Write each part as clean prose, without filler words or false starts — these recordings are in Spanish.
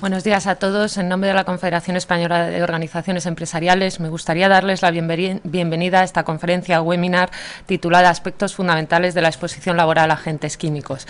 Buenos días a todos. En nombre de la Confederación Española de Organizaciones Empresariales, me gustaría darles la bienvenida a esta conferencia webinar titulada Aspectos fundamentales de la exposición laboral a agentes químicos.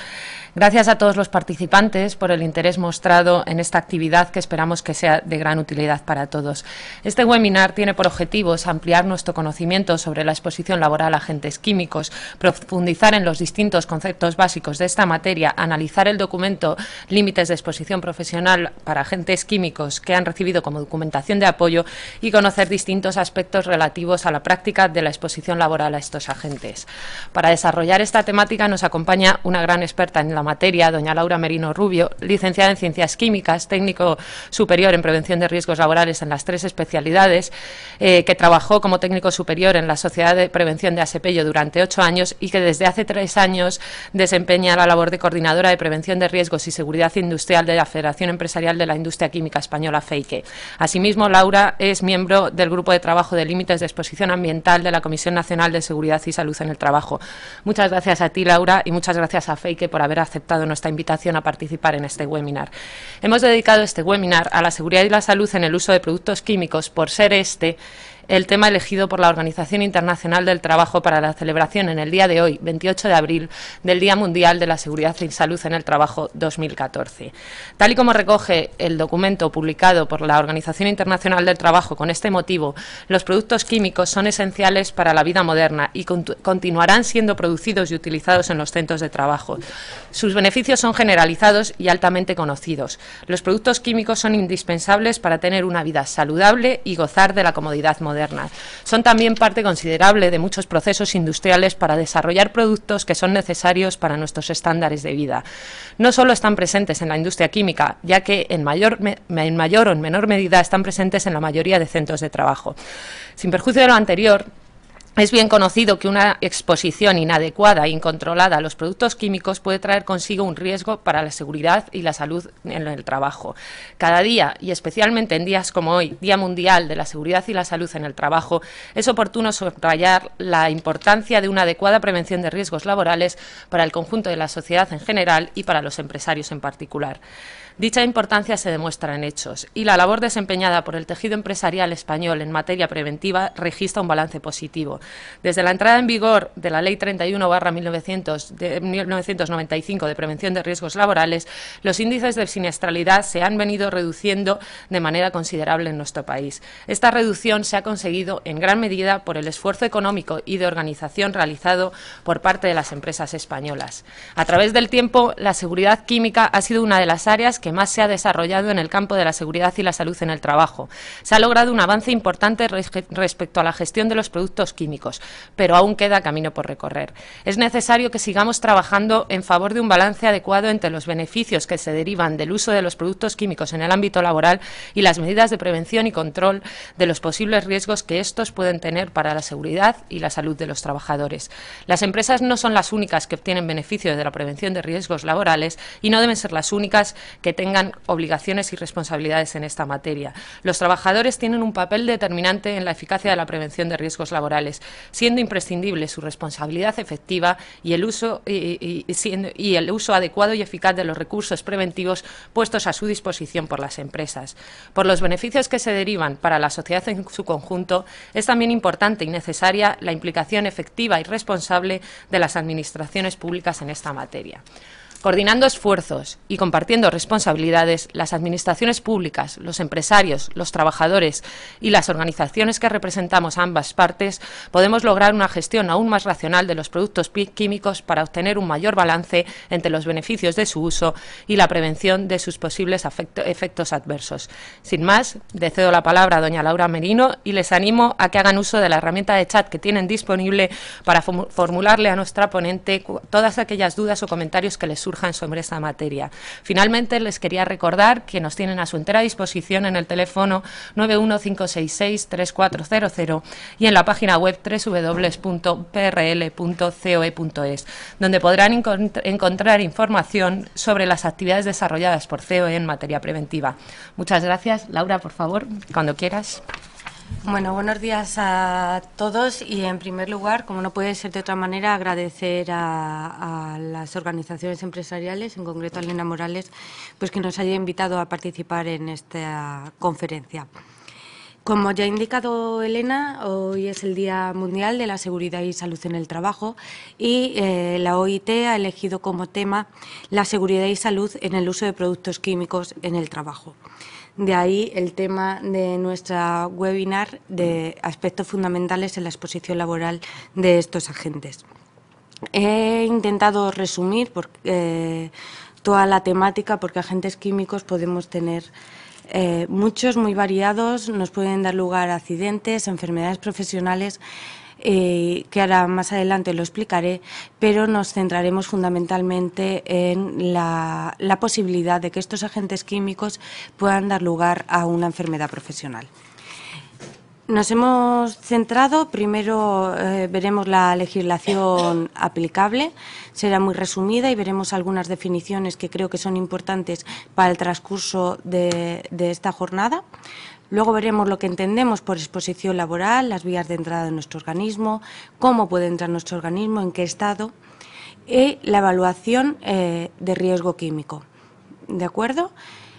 Gracias a todos los participantes por el interés mostrado en esta actividad que esperamos que sea de gran utilidad para todos. Este webinar tiene por objetivos ampliar nuestro conocimiento sobre la exposición laboral a agentes químicos, profundizar en los distintos conceptos básicos de esta materia, analizar el documento Límites de exposición profesional para agentes químicos que han recibido como documentación de apoyo y conocer distintos aspectos relativos a la práctica de la exposición laboral a estos agentes. Para desarrollar esta temática nos acompaña una gran experta en la materia, doña Laura Merino Rubio, licenciada en Ciencias Químicas, técnico superior en Prevención de Riesgos Laborales en las 3 especialidades, que trabajó como técnico superior en la Sociedad de Prevención de Asepello durante 8 años y que desde hace 3 años desempeña la labor de coordinadora de Prevención de Riesgos y Seguridad Industrial de la Federación Empresarial de la Industria Química Española, FEIQUE. Asimismo, Laura es miembro del Grupo de Trabajo de Límites de Exposición Ambiental de la Comisión Nacional de Seguridad y Salud en el Trabajo. Muchas gracias a ti, Laura, y muchas gracias a FEIQUE por haber aceptado nuestra invitación a participar en este webinar. Hemos dedicado este webinar a la seguridad y la salud en el uso de productos químicos por ser el tema elegido por la Organización Internacional del Trabajo para la celebración en el día de hoy, 28 de abril, del Día Mundial de la Seguridad y Salud en el Trabajo 2014. Tal y como recoge el documento publicado por la Organización Internacional del Trabajo con este motivo, los productos químicos son esenciales para la vida moderna y continuarán siendo producidos y utilizados en los centros de trabajo. Sus beneficios son generalizados y altamente conocidos. Los productos químicos son indispensables para tener una vida saludable y gozar de la comodidad moderna. Son también parte considerable de muchos procesos industriales para desarrollar productos que son necesarios para nuestros estándares de vida. No solo están presentes en la industria química, ya que en mayor o en menor medida están presentes en la mayoría de centros de trabajo. Sin perjuicio de lo anterior, es bien conocido que una exposición inadecuada e incontrolada a los productos químicos puede traer consigo un riesgo para la seguridad y la salud en el trabajo. Cada día, y especialmente en días como hoy, Día Mundial de la Seguridad y la Salud en el Trabajo, es oportuno subrayar la importancia de una adecuada prevención de riesgos laborales para el conjunto de la sociedad en general y para los empresarios en particular. Dicha importancia se demuestra en hechos y la labor desempeñada por el tejido empresarial español en materia preventiva registra un balance positivo. Desde la entrada en vigor de la Ley 31/1995 de Prevención de Riesgos Laborales, los índices de siniestralidad se han venido reduciendo de manera considerable en nuestro país. Esta reducción se ha conseguido en gran medida por el esfuerzo económico y de organización realizado por parte de las empresas españolas. A través del tiempo, la seguridad química ha sido una de las áreas que más se ha desarrollado en el campo de la seguridad y la salud en el trabajo. Se ha logrado un avance importante respecto a la gestión de los productos químicos, pero aún queda camino por recorrer. Es necesario que sigamos trabajando en favor de un balance adecuado entre los beneficios que se derivan del uso de los productos químicos en el ámbito laboral y las medidas de prevención y control de los posibles riesgos que estos pueden tener para la seguridad y la salud de los trabajadores. Las empresas no son las únicas que obtienen beneficios de la prevención de riesgos laborales y no deben ser las únicas que tengan obligaciones y responsabilidades en esta materia. Los trabajadores tienen un papel determinante en la eficacia de la prevención de riesgos laborales, siendo imprescindible su responsabilidad efectiva y el uso adecuado y eficaz de los recursos preventivos puestos a su disposición por las empresas. Por los beneficios que se derivan para la sociedad en su conjunto, es también importante y necesaria la implicación efectiva y responsable de las administraciones públicas en esta materia. Coordinando esfuerzos y compartiendo responsabilidades, las administraciones públicas, los empresarios, los trabajadores y las organizaciones que representamos a ambas partes podemos lograr una gestión aún más racional de los productos químicos para obtener un mayor balance entre los beneficios de su uso y la prevención de sus posibles efectos adversos. Sin más, le cedo la palabra a doña Laura Merino y les animo a que hagan uso de la herramienta de chat que tienen disponible para formularle a nuestra ponente todas aquellas dudas o comentarios que les surjan sobre esta materia. Finalmente, les quería recordar que nos tienen a su entera disposición en el teléfono 915663400 y en la página web www.prl.coe.es, donde podrán encontrar información sobre las actividades desarrolladas por COE en materia preventiva. Muchas gracias. Laura, por favor, cuando quieras. Bueno, buenos días a todos y en primer lugar, como no puede ser de otra manera, agradecer a las organizaciones empresariales, en concreto a Elena Morales, pues que nos haya invitado a participar en esta conferencia. Como ya ha indicado Elena, hoy es el Día Mundial de la Seguridad y Salud en el Trabajo y la OIT ha elegido como tema la seguridad y salud en el uso de productos químicos en el trabajo. De ahí el tema de nuestra webinar de aspectos fundamentales en la exposición laboral de estos agentes. He intentado resumir toda la temática porque agentes químicos podemos tener muchos, muy variados, nos pueden dar lugar a accidentes, enfermedades profesionales, que ahora más adelante lo explicaré, pero nos centraremos fundamentalmente en la posibilidad de que estos agentes químicos puedan dar lugar a una enfermedad profesional. Nos hemos centrado, primero veremos la legislación aplicable, será muy resumida y veremos algunas definiciones que creo que son importantes para el transcurso de esta jornada. Luego veremos lo que entendemos por exposición laboral, las vías de entrada de nuestro organismo, cómo puede entrar nuestro organismo, en qué estado, y la evaluación de riesgo químico. ¿De acuerdo?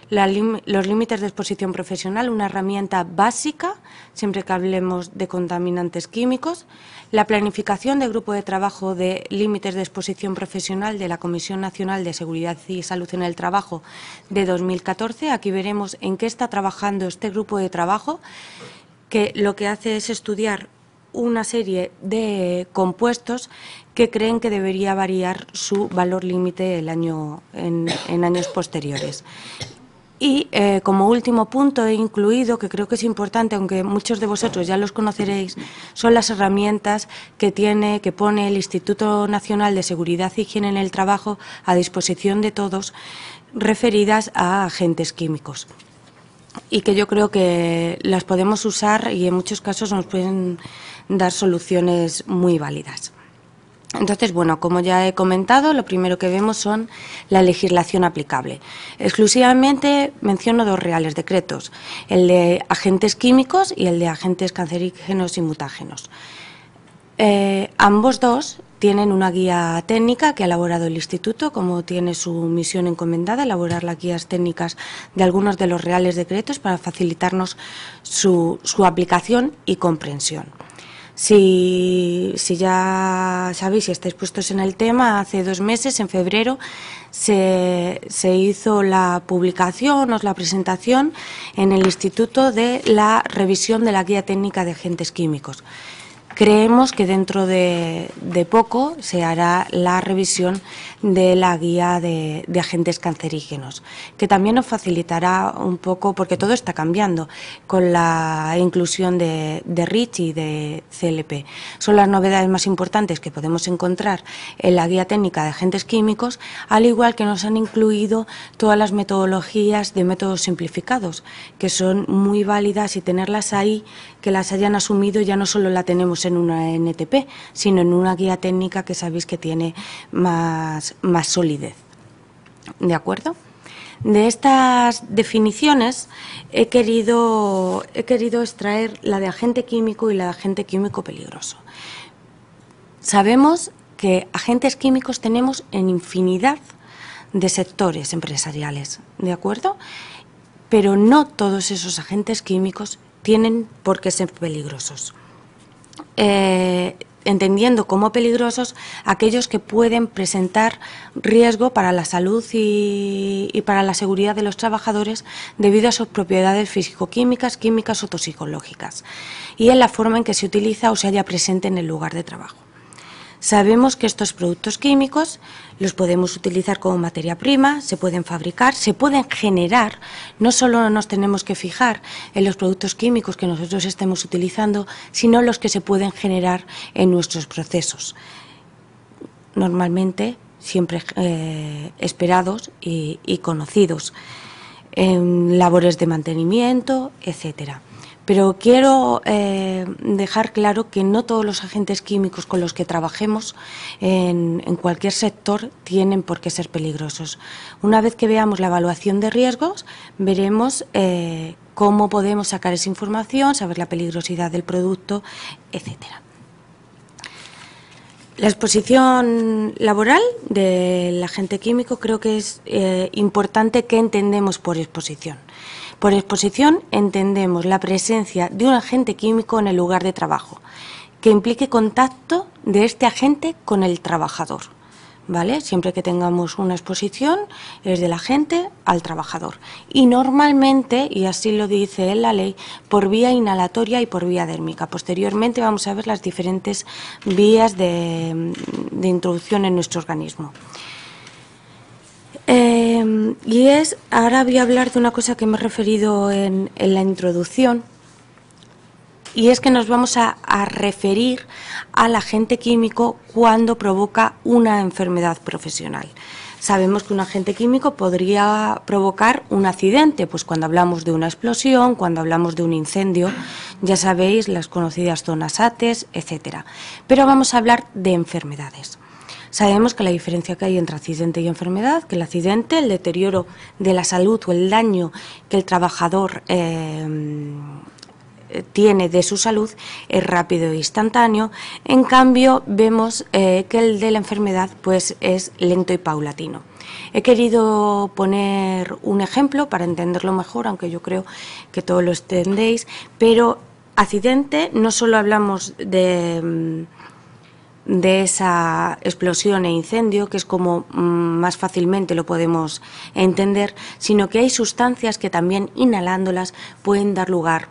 Los límites de exposición profesional, una herramienta básica, siempre que hablemos de contaminantes químicos. La planificación del Grupo de Trabajo de Límites de Exposición Profesional de la Comisión Nacional de Seguridad y Salud en el Trabajo de 2014. Aquí veremos en qué está trabajando este grupo de trabajo, que lo que hace es estudiar una serie de compuestos que creen que debería variar su valor límite en años posteriores. Y como último punto he incluido, que creo que es importante, aunque muchos de vosotros ya los conoceréis, son las herramientas que pone el Instituto Nacional de Seguridad y Higiene en el Trabajo a disposición de todos, referidas a agentes químicos. Y que yo creo que las podemos usar y en muchos casos nos pueden dar soluciones muy válidas. Entonces, bueno, como ya he comentado, lo primero que vemos son la legislación aplicable. Exclusivamente menciono dos reales decretos, el de agentes químicos y el de agentes cancerígenos y mutágenos. Ambos dos tienen una guía técnica que ha elaborado el Instituto, como tiene su misión encomendada, elaborar las guías técnicas de algunos de los reales decretos para facilitarnos su aplicación y comprensión. Si ya sabéis, si estáis puestos en el tema, hace 2 meses, en febrero, se hizo la publicación o la presentación en el Instituto de la revisión de la Guía Técnica de Agentes Químicos. Creemos que dentro de poco se hará la revisión de la guía de agentes cancerígenos, que también nos facilitará un poco, porque todo está cambiando con la inclusión de REACH y de CLP. Son las novedades más importantes que podemos encontrar en la guía técnica de agentes químicos, al igual que nos han incluido todas las metodologías de métodos simplificados, que son muy válidas, y tenerlas ahí, que las hayan asumido, ya no solo la tenemos en una NTP, sino en una guía técnica que sabéis que tiene más solidez. ¿De acuerdo? De estas definiciones he querido extraer la de agente químico y la de agente químico peligroso. Sabemos que agentes químicos tenemos en infinidad de sectores empresariales, ¿de acuerdo? Pero no todos esos agentes químicos tienen por qué ser peligrosos. Entendiendo como peligrosos aquellos que pueden presentar riesgo para la salud y para la seguridad de los trabajadores debido a sus propiedades físico-químicas, químicas o toxicológicas, y en la forma en que se utiliza o se halla presente en el lugar de trabajo. Sabemos que estos productos químicos los podemos utilizar como materia prima, se pueden fabricar, se pueden generar. No solo nos tenemos que fijar en los productos químicos que nosotros estemos utilizando, sino los que se pueden generar en nuestros procesos. Normalmente siempre esperados y conocidos en labores de mantenimiento, etcétera. Pero quiero dejar claro que no todos los agentes químicos con los que trabajemos en cualquier sector tienen por qué ser peligrosos. Una vez que veamos la evaluación de riesgos, veremos cómo podemos sacar esa información, saber la peligrosidad del producto, etcétera. La exposición laboral del agente químico creo que es importante que entendemos por exposición. Por exposición entendemos la presencia de un agente químico en el lugar de trabajo, que implique contacto de este agente con el trabajador, ¿vale? Siempre que tengamos una exposición es del agente al trabajador. Y normalmente, y así lo dice la ley, por vía inhalatoria y por vía dérmica. Posteriormente vamos a ver las diferentes vías de introducción en nuestro organismo. Ahora voy a hablar de una cosa que me he referido en la introducción, y es que nos vamos a referir al agente químico cuando provoca una enfermedad profesional. Sabemos que un agente químico podría provocar un accidente, pues cuando hablamos de una explosión, cuando hablamos de un incendio, ya sabéis, las conocidas zonas ATES, etcétera. Pero vamos a hablar de enfermedades. Sabemos que la diferencia que hay entre accidente y enfermedad, que el accidente, el deterioro de la salud o el daño que el trabajador tiene de su salud es rápido e instantáneo. En cambio, vemos que el de la enfermedad pues es lento y paulatino. He querido poner un ejemplo para entenderlo mejor, aunque yo creo que todos lo entendéis, pero accidente no solo hablamos de esa explosión e incendio, que es como más fácilmente lo podemos entender, sino que hay sustancias que también inhalándolas pueden dar lugar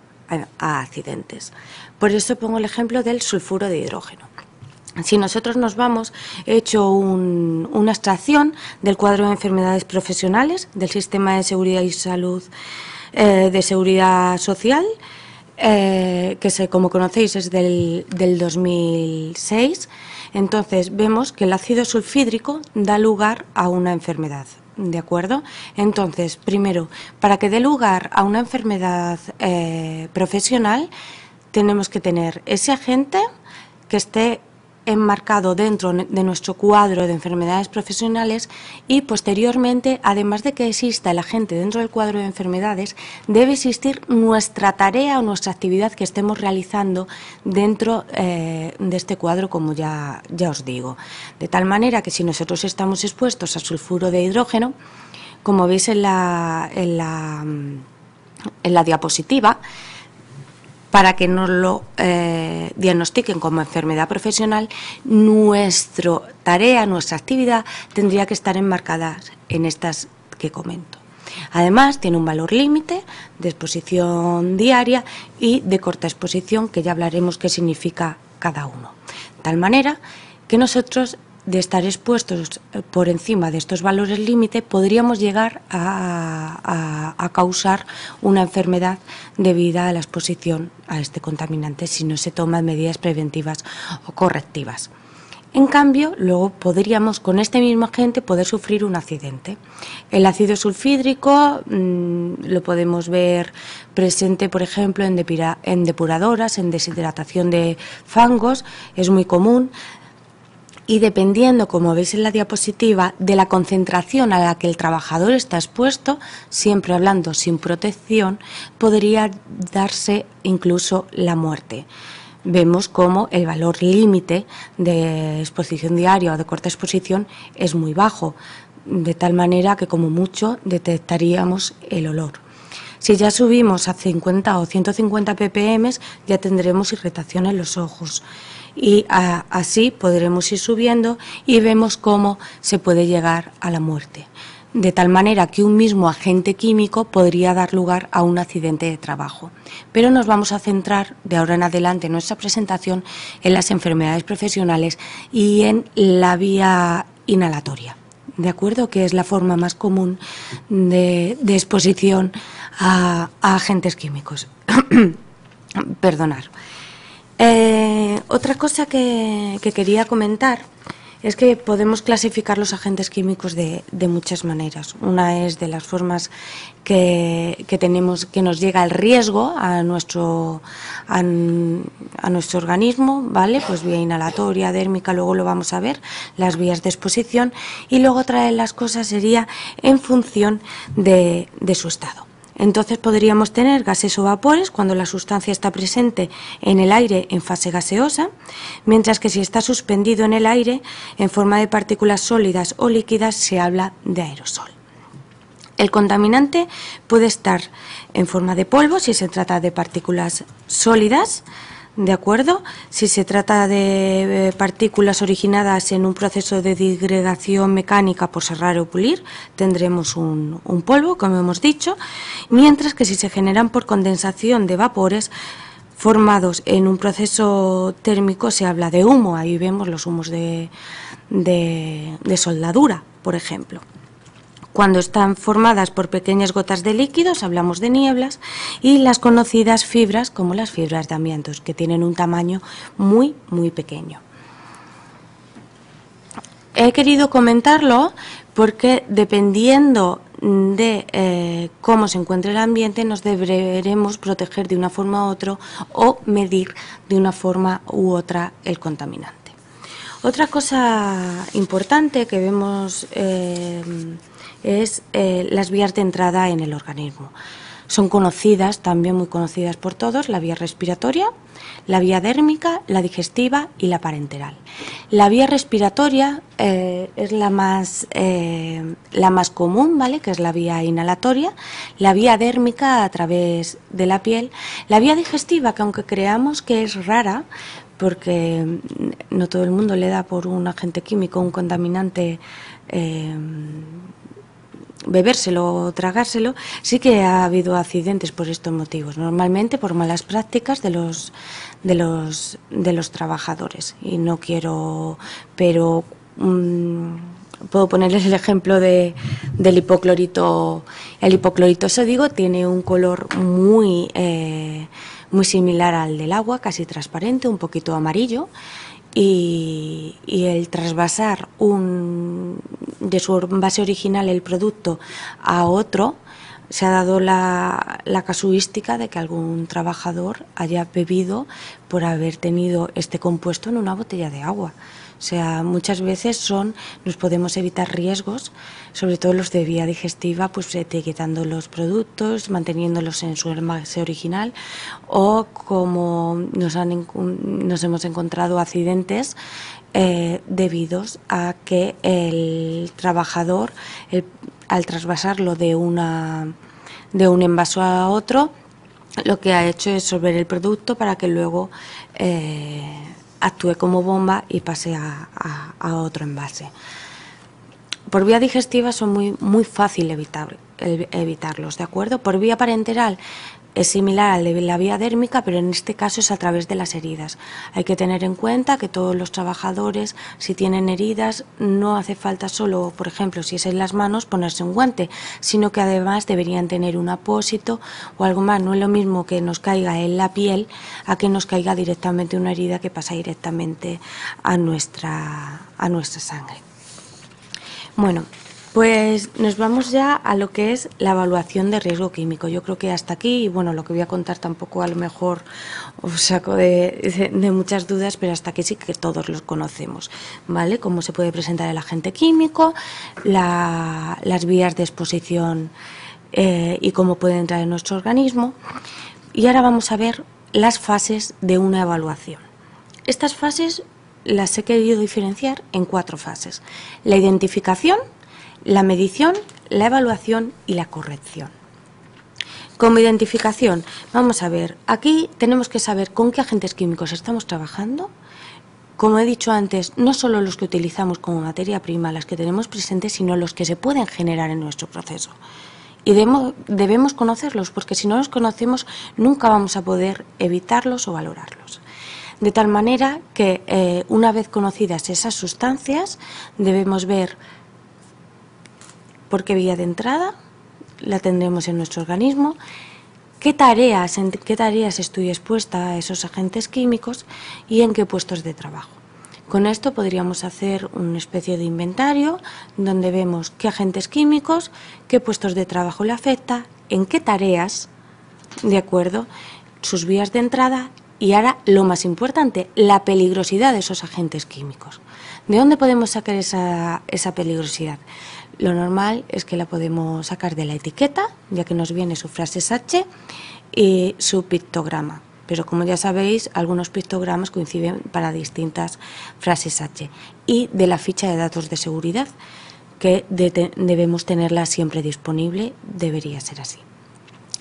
a accidentes. Por eso pongo el ejemplo del sulfuro de hidrógeno. Si nosotros nos vamos, he hecho una extracción del cuadro de enfermedades profesionales del Sistema de Seguridad y Salud de Seguridad Social, que como conocéis es del 2006. Entonces vemos que el ácido sulfídrico da lugar a una enfermedad, ¿de acuerdo? Entonces, primero, para que dé lugar a una enfermedad profesional, tenemos que tener ese agente que esté enmarcado dentro de nuestro cuadro de enfermedades profesionales, y posteriormente, además de que exista el agente dentro del cuadro de enfermedades, debe existir nuestra tarea o nuestra actividad que estemos realizando dentro de este cuadro, como ya os digo. De tal manera que si nosotros estamos expuestos a sulfuro de hidrógeno, como veis en la diapositiva, para que nos lo diagnostiquen como enfermedad profesional, nuestra tarea, nuestra actividad tendría que estar enmarcada en estas que comento. Además, tiene un valor límite de exposición diaria y de corta exposición, que ya hablaremos qué significa cada uno. De tal manera que nosotros, de estar expuestos por encima de estos valores límite, podríamos llegar a causar una enfermedad debida a la exposición a este contaminante si no se toman medidas preventivas o correctivas. En cambio, luego podríamos, con este mismo agente, poder sufrir un accidente. El ácido sulfídrico lo podemos ver presente, por ejemplo, en depuradoras, en deshidratación de fangos, es muy común. Y dependiendo, como veis en la diapositiva, de la concentración a la que el trabajador está expuesto, siempre hablando sin protección, podría darse incluso la muerte. Vemos cómo el valor límite de exposición diaria o de corta exposición es muy bajo, de tal manera que como mucho detectaríamos el olor. Si ya subimos a 50 o 150 ppm, ya tendremos irritación en los ojos. Y así podremos ir subiendo y vemos cómo se puede llegar a la muerte. De tal manera que un mismo agente químico podría dar lugar a un accidente de trabajo. Pero nos vamos a centrar de ahora en adelante en nuestra presentación en las enfermedades profesionales y en la vía inhalatoria, ¿de acuerdo? Que es la forma más común de exposición a agentes químicos. Perdonar. Otra cosa que quería comentar Es que podemos clasificar los agentes químicos de muchas maneras. Una es de las formas que tenemos, que nos llega el riesgo a nuestro organismo, ¿vale? Pues vía inhalatoria, dérmica, luego lo vamos a ver, las vías de exposición, y luego otra de las cosas sería en función de su estado. Entonces podríamos tener gases o vapores cuando la sustancia está presente en el aire en fase gaseosa, mientras que si está suspendido en el aire en forma de partículas sólidas o líquidas se habla de aerosol. El contaminante puede estar en forma de polvo si se trata de partículas sólidas, ¿de acuerdo? Si se trata de partículas originadas en un proceso de disgregación mecánica por serrar o pulir, tendremos un polvo, como hemos dicho, mientras que si se generan por condensación de vapores formados en un proceso térmico se habla de humo. Ahí vemos los humos de soldadura, por ejemplo. Cuando están formadas por pequeñas gotas de líquidos, hablamos de nieblas, y las conocidas fibras, como las fibras de amianto, que tienen un tamaño muy, muy pequeño. He querido comentarlo porque dependiendo de cómo se encuentre el ambiente, nos deberemos proteger de una forma u otra o medir de una forma u otra el contaminante. Otra cosa importante que vemos es las vías de entrada en el organismo. Son conocidas, también muy conocidas por todos, la vía respiratoria, la vía dérmica, la digestiva y la parenteral. La vía respiratoria es la más común, ¿vale?, que es la vía inhalatoria, la vía dérmica a través de la piel, la vía digestiva, que aunque creamos que es rara, porque no todo el mundo le da por un agente químico, un contaminante, bebérselo o tragárselo, sí que ha habido accidentes por estos motivos, normalmente por malas prácticas de los trabajadores. Y no quiero, pero puedo ponerles el ejemplo del hipoclorito. El hipoclorito sódico tiene un color muy similar al del agua, casi transparente, un poquito amarillo. Y el trasvasar de su base original el producto a otro, se ha dado la casuística de que algún trabajador haya bebido por haber tenido este compuesto en una botella de agua. O sea, muchas veces nos podemos evitar riesgos, sobre todo los de vía digestiva, pues etiquetando los productos, manteniéndolos en su envase original, o como nos hemos encontrado accidentes debidos a que el trabajador, al trasvasarlo de un envaso a otro, lo que ha hecho es solver el producto para que luego actúe como bomba y pase a otro envase. Por vía digestiva son muy fácil evitarlos, ¿de acuerdo? Por vía parenteral es similar al de la vía dérmica, pero en este caso es a través de las heridas. Hay que tener en cuenta que todos los trabajadores, si tienen heridas, no hace falta solo, por ejemplo, si es en las manos, ponerse un guante, sino que además deberían tener un apósito o algo más. No es lo mismo que nos caiga en la piel a que nos caiga directamente una herida que pasa directamente a nuestra sangre. Bueno, pues nos vamos ya a lo que es la evaluación de riesgo químico. Yo creo que hasta aquí, y bueno, lo que voy a contar tampoco a lo mejor os saco de muchas dudas, pero hasta aquí sí que todos los conocemos, ¿vale? Cómo se puede presentar el agente químico, las vías de exposición y cómo puede entrar en nuestro organismo. Y ahora vamos a ver las fases de una evaluación. Estas fases las he querido diferenciar en 4 fases: la identificación, la medición, la evaluación y la corrección. Como identificación, vamos a ver, aquí tenemos que saber con qué agentes químicos estamos trabajando. Como he dicho antes, no solo los que utilizamos como materia prima, las que tenemos presentes, sino los que se pueden generar en nuestro proceso. Y debemos conocerlos, porque si no los conocemos nunca vamos a poder evitarlos o valorarlos. De tal manera que una vez conocidas esas sustancias, debemos ver por qué vía de entrada la tendremos en nuestro organismo, en qué tareas estoy expuesta a esos agentes químicos y en qué puestos de trabajo. Con esto podríamos hacer una especie de inventario donde vemos qué agentes químicos, qué puestos de trabajo le afecta, en qué tareas, ¿de acuerdo?, sus vías de entrada y ahora lo más importante, la peligrosidad de esos agentes químicos. ¿De dónde podemos sacar esa peligrosidad? Lo normal es que la podemos sacar de la etiqueta, ya que nos viene su frase H y su pictograma. Pero como ya sabéis, algunos pictogramas coinciden para distintas frases H. Y de la ficha de datos de seguridad, que debemos tenerla siempre disponible, debería ser así.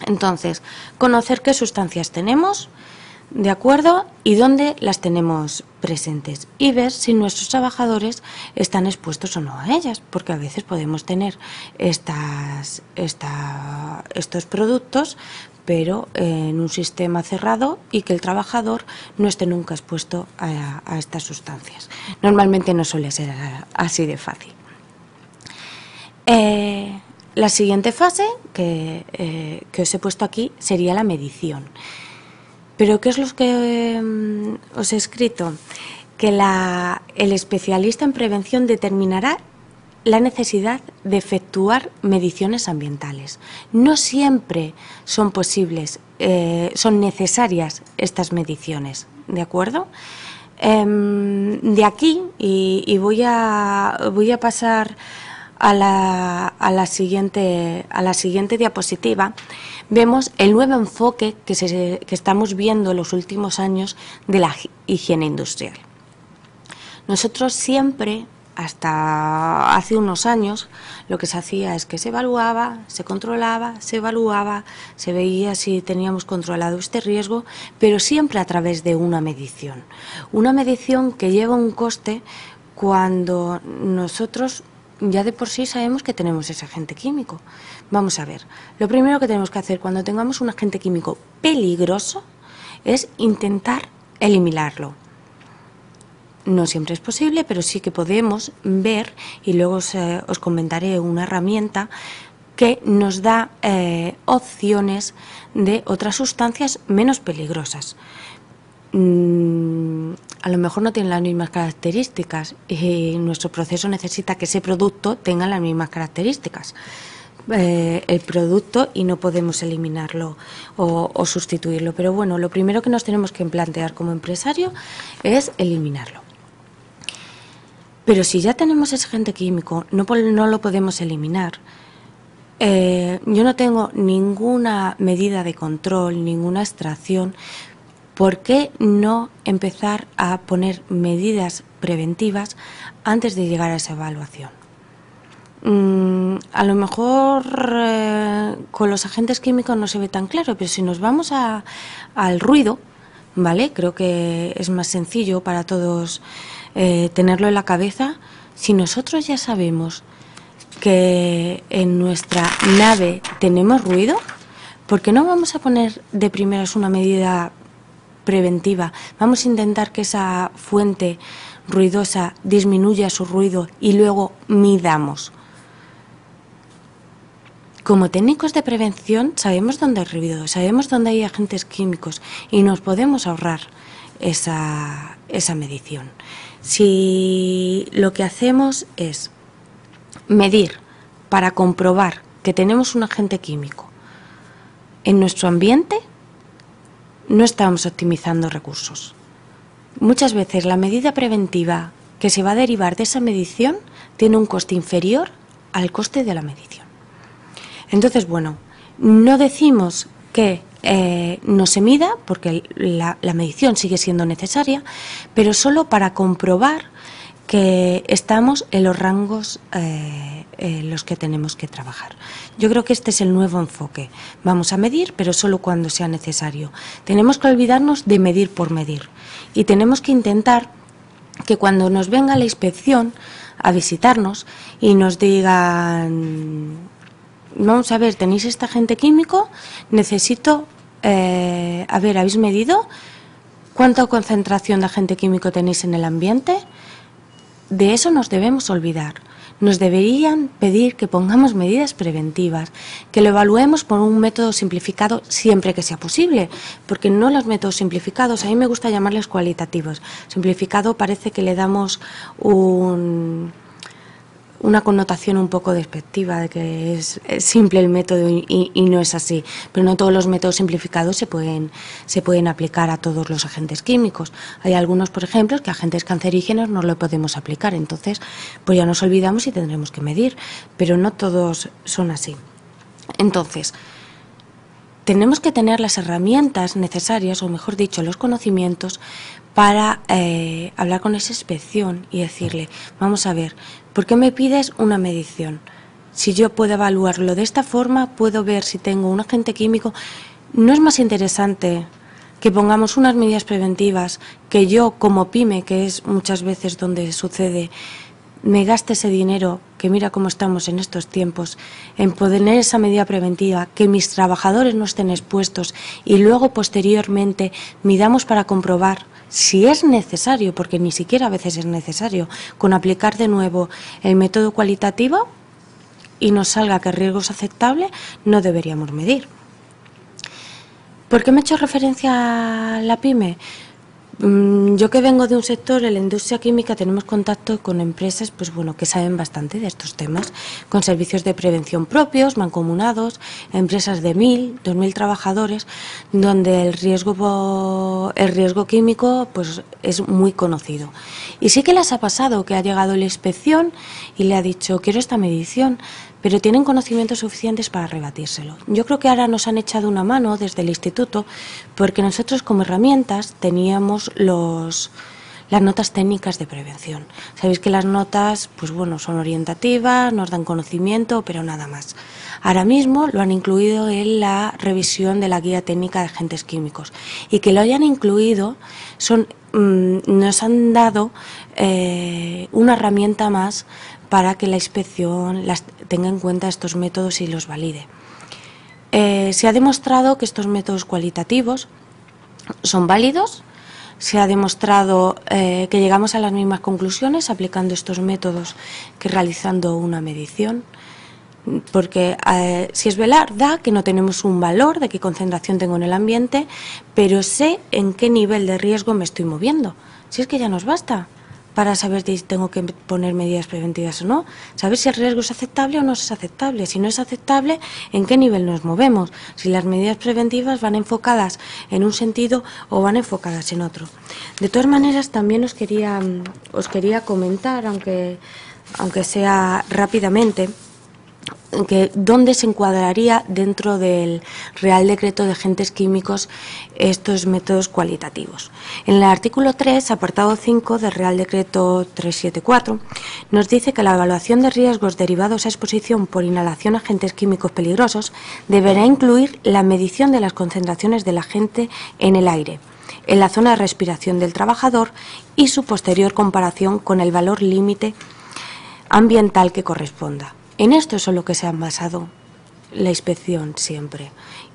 Entonces, conocer qué sustancias tenemos, ¿de acuerdo?, y dónde las tenemos presentes, y ver si nuestros trabajadores están expuestos o no a ellas, porque a veces podemos tener estos productos, pero en un sistema cerrado y que el trabajador no esté nunca expuesto a estas sustancias. Normalmente no suele ser así de fácil. La siguiente fase que os he puesto aquí sería la medición. Pero ¿qué es lo que os he escrito? Que el especialista en prevención determinará la necesidad de efectuar mediciones ambientales. No siempre son posibles, son necesarias estas mediciones, ¿de acuerdo? De aquí, y voy a pasar a la siguiente diapositiva, vemos el nuevo enfoque que estamos viendo en los últimos años de la higiene industrial. Nosotros siempre, hasta hace unos años, lo que se hacía es que se evaluaba, se controlaba, se evaluaba, se veía si teníamos controlado este riesgo, pero siempre a través de una medición. Una medición que lleva un coste cuando nosotros ya de por sí sabemos que tenemos ese agente químico. Vamos a ver, lo primero que tenemos que hacer cuando tengamos un agente químico peligroso es intentar eliminarlo. No siempre es posible, pero sí que podemos ver, y luego os comentaré una herramienta que nos da opciones de otras sustancias menos peligrosas. A lo mejor no tienen las mismas características y nuestro proceso necesita que ese producto tenga las mismas características, el producto, y no podemos eliminarlo o sustituirlo. Pero bueno, lo primero que nos tenemos que plantear como empresario es eliminarlo. Pero si ya tenemos ese agente químico, no lo podemos eliminar. Yo no tengo ninguna medida de control, ninguna extracción. ¿Por qué no empezar a poner medidas preventivas antes de llegar a esa evaluación? A lo mejor con los agentes químicos no se ve tan claro, pero si nos vamos al ruido, ¿vale? Creo que es más sencillo para todos tenerlo en la cabeza. Si nosotros ya sabemos que en nuestra nave tenemos ruido, ¿por qué no vamos a poner de primeras una medida preventiva? Vamos a intentar que esa fuente ruidosa disminuya su ruido y luego midamos. Como técnicos de prevención sabemos dónde hay ruido, sabemos dónde hay agentes químicos y nos podemos ahorrar esa medición. Si lo que hacemos es medir para comprobar que tenemos un agente químico en nuestro ambiente, no estamos optimizando recursos. Muchas veces la medida preventiva que se va a derivar de esa medición tiene un coste inferior al coste de la medición. Entonces, bueno, no decimos que no se mida, porque la medición sigue siendo necesaria, pero solo para comprobar que estamos en los rangos en los que tenemos que trabajar. Yo creo que este es el nuevo enfoque. Vamos a medir, pero solo cuando sea necesario. Tenemos que olvidarnos de medir por medir y tenemos que intentar que cuando nos venga la inspección a visitarnos y nos digan: vamos a ver, tenéis este agente químico, necesito, a ver, ¿habéis medido cuánta concentración de agente químico tenéis en el ambiente? De eso nos debemos olvidar. nos deberían pedir que pongamos medidas preventivas, que lo evaluemos por un método simplificado siempre que sea posible, porque no los métodos simplificados, a mí me gusta llamarles cualitativos. Simplificado parece que le damos una connotación un poco despectiva de que es simple el método y no es así, pero no todos los métodos simplificados se pueden aplicar a todos los agentes químicos. Hay algunos, por ejemplo, que agentes cancerígenos no lo podemos aplicar, entonces pues ya nos olvidamos y tendremos que medir, pero no todos son así. Entonces, tenemos que tener las herramientas necesarias, o mejor dicho, los conocimientos, para hablar con esa inspección y decirle, vamos a ver, ¿por qué me pides una medición? Si yo puedo evaluarlo de esta forma, puedo ver si tengo un agente químico. ¿No es más interesante que pongamos unas medidas preventivas, que yo como pyme, que es muchas veces donde sucede, me gaste ese dinero, que mira cómo estamos en estos tiempos, en poner esa medida preventiva, que mis trabajadores no estén expuestos y luego posteriormente midamos para comprobar si es necesario, porque ni siquiera a veces es necesario, con aplicar de nuevo el método cualitativo y nos salga que el riesgo es aceptable, no deberíamos medir. ¿Por qué me he hecho referencia a la pyme? Yo que vengo de un sector, en la industria química, tenemos contacto con empresas pues bueno, que saben bastante de estos temas, con servicios de prevención propios, mancomunados, empresas de 1.000, 2.000 trabajadores, donde el riesgo químico pues es muy conocido. Y sí que les ha pasado que ha llegado la inspección y le ha dicho, quiero esta medición, pero tienen conocimientos suficientes para rebatírselo. Yo creo que ahora nos han echado una mano desde el instituto, porque nosotros como herramientas teníamos las notas técnicas de prevención. Sabéis que las notas, pues bueno, son orientativas, nos dan conocimiento, pero nada más. Ahora mismo lo han incluido en la revisión de la guía técnica de agentes químicos, y que lo hayan incluido nos han dado una herramienta más para que la inspección tenga en cuenta estos métodos y los valide. Se ha demostrado que estos métodos cualitativos son válidos, se ha demostrado que llegamos a las mismas conclusiones aplicando estos métodos que realizando una medición, porque si es verdad que no tenemos un valor de qué concentración tengo en el ambiente, pero sé en qué nivel de riesgo me estoy moviendo. Si es que ya nos basta para saber si tengo que poner medidas preventivas o no, saber si el riesgo es aceptable o no es aceptable, si no es aceptable, en qué nivel nos movemos, si las medidas preventivas van enfocadas en un sentido o van enfocadas en otro. De todas maneras, también os quería comentar, aunque sea rápidamente, que dónde se encuadraría dentro del Real Decreto de Agentes Químicos estos métodos cualitativos. En el artículo 3, apartado 5 del Real Decreto 374, nos dice que la evaluación de riesgos derivados a exposición por inhalación a agentes químicos peligrosos deberá incluir la medición de las concentraciones del agente en el aire, en la zona de respiración del trabajador y su posterior comparación con el valor límite ambiental que corresponda. En esto es en lo que se han basado la inspección siempre,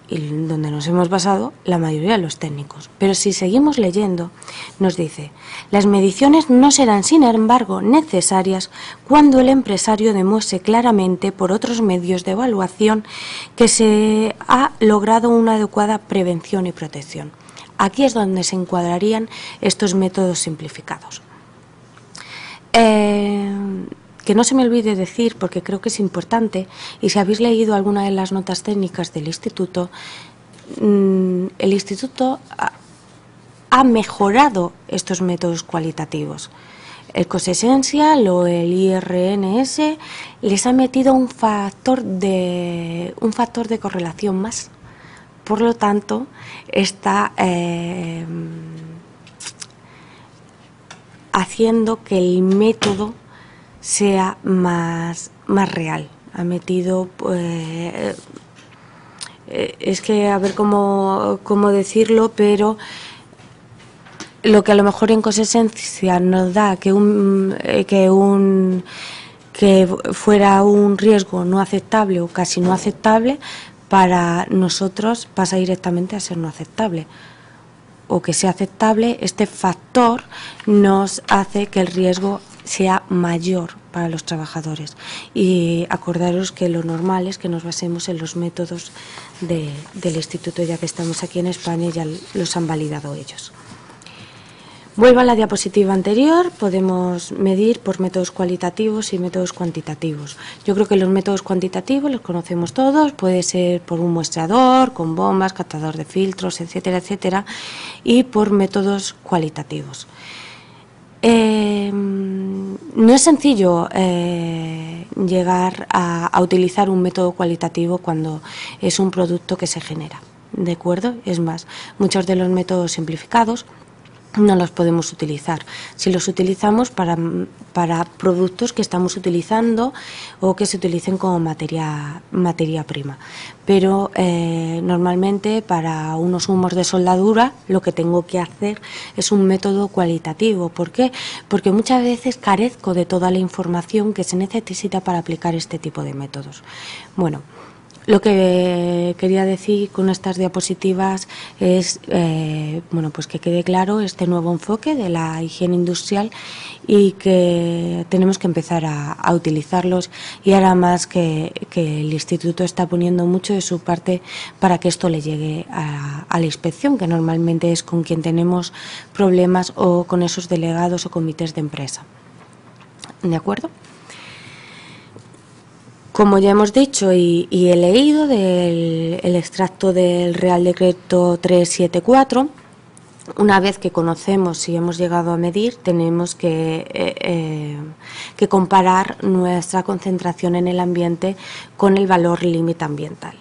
y donde nos hemos basado la mayoría de los técnicos. Pero si seguimos leyendo, nos dice, las mediciones no serán, sin embargo, necesarias cuando el empresario demuestre claramente por otros medios de evaluación que se ha logrado una adecuada prevención y protección. Aquí es donde se encuadrarían estos métodos simplificados. Que no se me olvide decir, porque creo que es importante, y si habéis leído alguna de las notas técnicas del Instituto, el Instituto ha mejorado estos métodos cualitativos. El COS Essential o el IRNS les ha metido un factor de correlación más. Por lo tanto, está haciendo que el método sea más real. Ha metido, es que a ver cómo decirlo, pero lo que a lo mejor en Cosesencia nos da que fuera un riesgo no aceptable o casi no aceptable, para nosotros pasa directamente a ser no aceptable. O que sea aceptable, este factor nos hace que el riesgo sea mayor para los trabajadores. Y acordaros que lo normal es que nos basemos en los métodos del Instituto, ya que estamos aquí en España y ya los han validado ellos. Vuelvo a la diapositiva anterior. Podemos medir por métodos cualitativos y métodos cuantitativos. Yo creo que los métodos cuantitativos los conocemos todos, puede ser por un muestreador, con bombas, captador de filtros, etcétera, etcétera, y por métodos cualitativos. No es sencillo llegar a utilizar un método cualitativo cuando es un producto que se genera, ¿de acuerdo? Es más, muchos de los métodos simplificados no los podemos utilizar. Si los utilizamos para productos que estamos utilizando o que se utilicen como materia prima. Pero normalmente para unos humos de soldadura lo que tengo que hacer es un método cualitativo. ¿Por qué? Porque muchas veces carezco de toda la información que se necesita para aplicar este tipo de métodos. Bueno, lo que quería decir con estas diapositivas es pues que quede claro este nuevo enfoque de la higiene industrial y que tenemos que empezar a utilizarlos, y ahora más que el Instituto está poniendo mucho de su parte para que esto le llegue a la inspección, que normalmente es con quien tenemos problemas, o con esos delegados o comités de empresa. ¿De acuerdo? Como ya hemos dicho y he leído del extracto del Real Decreto 374, una vez que conocemos y hemos llegado a medir, tenemos que comparar nuestra concentración en el ambiente con el valor límite ambiental.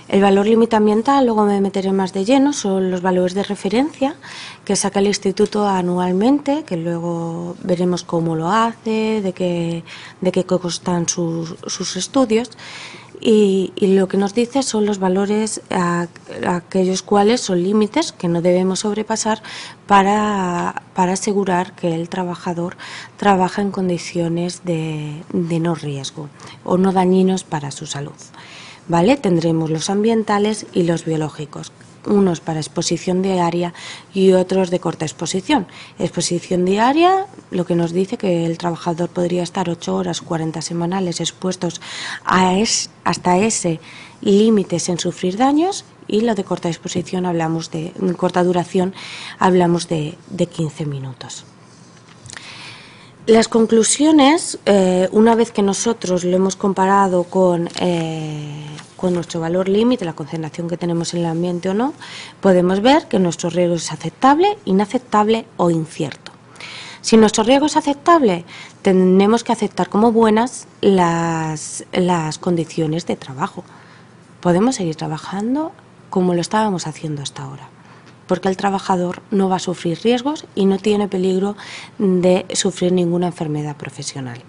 El valor límite ambiental, luego me meteré más de lleno, son los valores de referencia que saca el Instituto anualmente, que luego veremos cómo lo hace, de qué constan sus estudios, y lo que nos dice son los valores aquellos cuales son límites que no debemos sobrepasar para asegurar que el trabajador trabaja en condiciones de no riesgo o no dañinos para su salud. ¿Vale? Tendremos los ambientales y los biológicos, unos para exposición diaria y otros de corta exposición. Exposición diaria, lo que nos dice que el trabajador podría estar 8 horas, 40 semanales expuestos hasta ese límite sin sufrir daños, y lo de corta exposición corta duración, hablamos de 15 minutos. Las conclusiones, una vez que nosotros lo hemos comparado con nuestro valor límite, la concentración que tenemos en el ambiente o no, podemos ver que nuestro riesgo es aceptable, inaceptable o incierto. Si nuestro riesgo es aceptable, tenemos que aceptar como buenas las condiciones de trabajo. Podemos seguir trabajando como lo estábamos haciendo hasta ahora, porque el trabajador no va a sufrir riesgos y no tiene peligro de sufrir ninguna enfermedad profesional,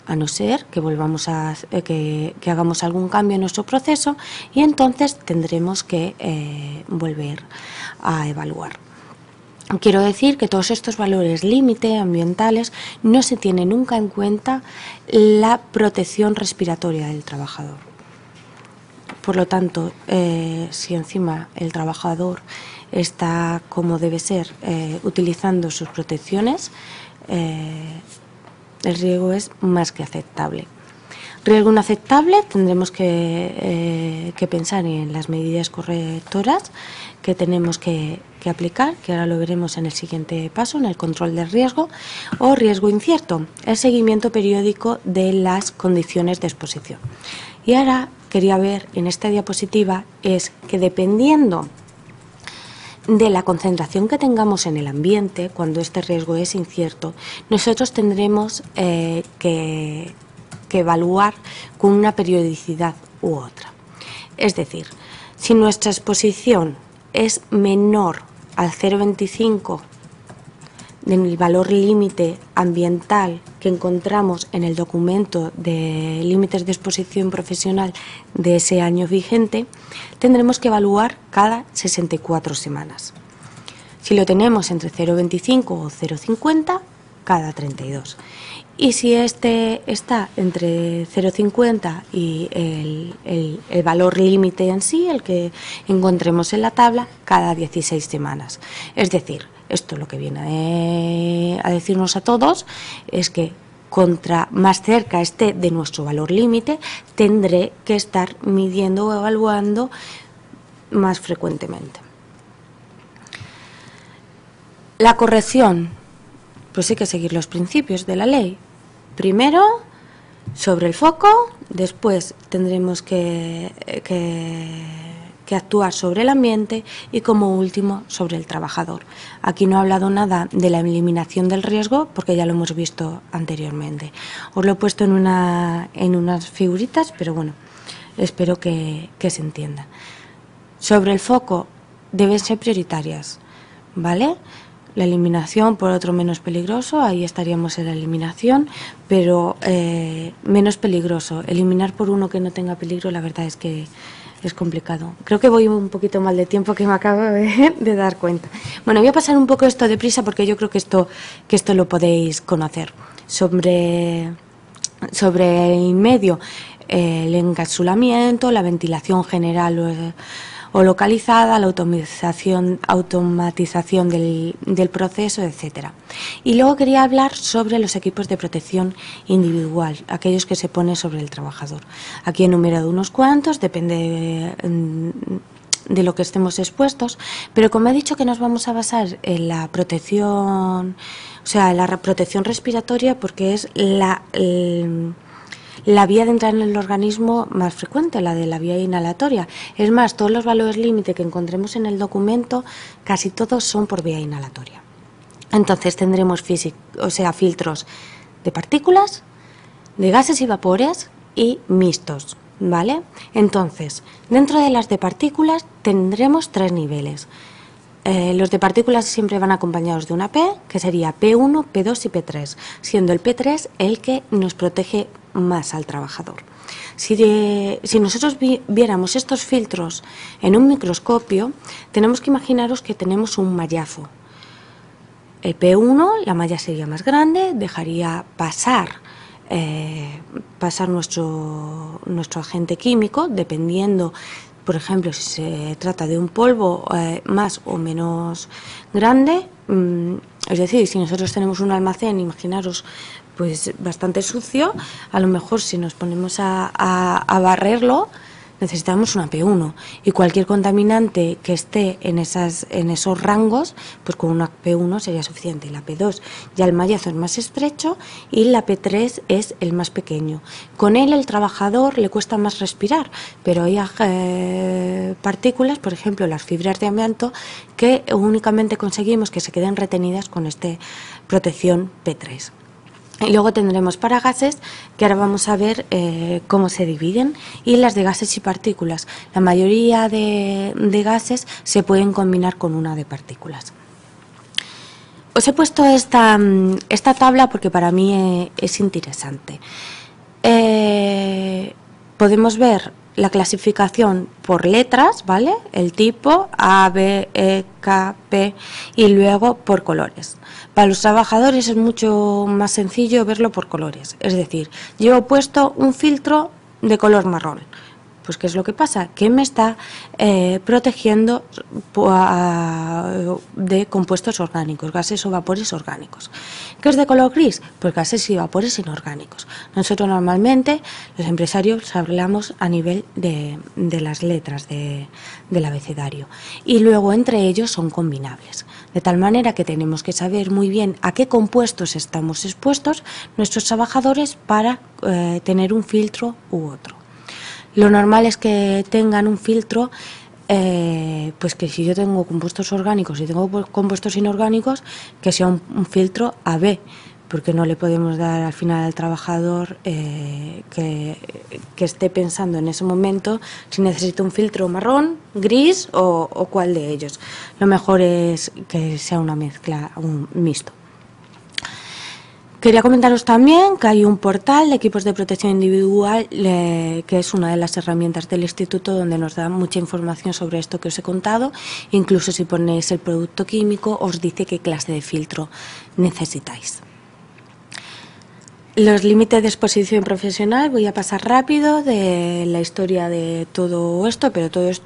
a no ser que volvamos que hagamos algún cambio en nuestro proceso, y entonces tendremos que volver a evaluar. Quiero decir que todos estos valores límite ambientales no se tiene nunca en cuenta la protección respiratoria del trabajador. Por lo tanto, si encima el trabajador está como debe ser, utilizando sus protecciones, el riesgo es más que aceptable. Riesgo inaceptable, tendremos que pensar en las medidas correctoras que tenemos que aplicar, que ahora lo veremos en el siguiente paso, en el control del riesgo. O riesgo incierto, el seguimiento periódico de las condiciones de exposición. Y ahora quería ver en esta diapositiva es que dependiendo de la concentración que tengamos en el ambiente, cuando este riesgo es incierto, nosotros tendremos que evaluar con una periodicidad u otra. Es decir, si nuestra exposición es menor al 0,25 del valor límite ambiental que encontramos en el documento de límites de exposición profesional de ese año vigente, tendremos que evaluar cada 64 semanas. Si lo tenemos entre 0,25 o 0,50, cada 32. Y si este está entre 0,50 y el valor límite en sí, el que encontremos en la tabla, cada 16 semanas. Es decir, esto lo que viene a decirnos a todos es que contra más cerca esté de nuestro valor límite, tendré que estar midiendo o evaluando más frecuentemente. La corrección, pues hay que seguir los principios de la ley. Primero, sobre el foco, después tendremos que actuar sobre el ambiente y, como último, sobre el trabajador. Aquí no he hablado nada de la eliminación del riesgo porque ya lo hemos visto anteriormente. Os lo he puesto en unas figuritas, pero bueno, espero que se entienda. Sobre el foco, deben ser prioritarias, ¿vale? La eliminación por otro menos peligroso, ahí estaríamos en la eliminación, pero menos peligroso. Eliminar por uno que no tenga peligro, la verdad es que es complicado. Creo que voy un poquito mal de tiempo, que me acabo de dar cuenta. Bueno, voy a pasar un poco esto deprisa porque yo creo que esto lo podéis conocer. Sobre el medio, el encapsulamiento, la ventilación general o localizada, la automatización del proceso, etcétera. Y luego quería hablar sobre los equipos de protección individual, aquellos que se ponen sobre el trabajador. Aquí he enumerado unos cuantos, depende de lo que estemos expuestos, pero como he dicho que nos vamos a basar en la protección, o sea, la protección respiratoria, porque es la vía de entrar en el organismo más frecuente, la de la vía inhalatoria. Es más, todos los valores límite que encontremos en el documento, casi todos son por vía inhalatoria. Entonces tendremos filtros de partículas, de gases y vapores y mixtos, ¿vale? Entonces, dentro de las de partículas tendremos 3 niveles. Los de partículas siempre van acompañados de una P, que sería P1, P2 y P3, siendo el P3 el que nos protege más al trabajador. Si nosotros viéramos estos filtros en un microscopio, tenemos que imaginaros que tenemos un mallazo. El P1, la malla sería más grande, dejaría pasar nuestro agente químico, dependiendo, por ejemplo, si se trata de un polvo más o menos grande. Es decir, si nosotros tenemos un almacén, imaginaros, pues bastante sucio, a lo mejor si nos ponemos a barrerlo, necesitamos una P1, y cualquier contaminante que esté en esos rangos, pues con una P1 sería suficiente. La P2 ya el mallazo es más estrecho y la P3 es el más pequeño. Con él el trabajador le cuesta más respirar, pero hay partículas, por ejemplo las fibras de amianto, que únicamente conseguimos que se queden retenidas con esta protección P3. Y luego tendremos para gases, que ahora vamos a ver cómo se dividen, y las de gases y partículas. La mayoría de gases se pueden combinar con una de partículas. Os he puesto esta tabla porque para mí es interesante. Podemos ver la clasificación por letras, ¿vale? El tipo A, B, E, K, P, y luego por colores. Para los trabajadores es mucho más sencillo verlo por colores. Es decir, yo he puesto un filtro de color marrón. Pues ¿qué es lo que pasa? Que me está protegiendo de compuestos orgánicos, gases o vapores orgánicos. ¿Qué es de color gris? Pues gases y vapores inorgánicos. Nosotros normalmente, los empresarios, hablamos a nivel de las letras del abecedario. Y luego entre ellos son combinables. De tal manera que tenemos que saber muy bien a qué compuestos estamos expuestos nuestros trabajadores para tener un filtro u otro. Lo normal es que tengan un filtro, pues que si yo tengo compuestos orgánicos y tengo compuestos inorgánicos, que sea un filtro AB, porque no le podemos dar al final al trabajador que esté pensando en ese momento si necesita un filtro marrón, gris o cuál de ellos. Lo mejor es que sea una mezcla, un mixto. Quería comentaros también que hay un portal de equipos de protección individual que es una de las herramientas del instituto, donde nos da mucha información sobre esto que os he contado. Incluso si ponéis el producto químico os dice qué clase de filtro necesitáis. Los límites de exposición profesional, voy a pasar rápido de la historia de todo esto, pero todo esto,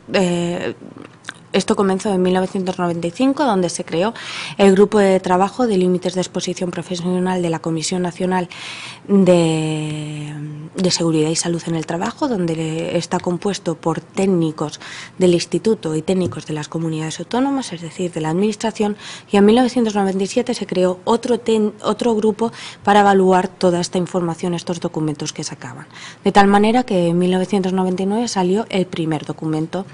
Esto comenzó en 1995, donde se creó el Grupo de Trabajo de Límites de Exposición Profesional de la Comisión Nacional de Seguridad y Salud en el Trabajo, donde está compuesto por técnicos del Instituto y técnicos de las comunidades autónomas, es decir, de la Administración, y en 1997 se creó otro grupo para evaluar toda esta información, estos documentos que sacaban. De tal manera que en 1999 salió el primer documento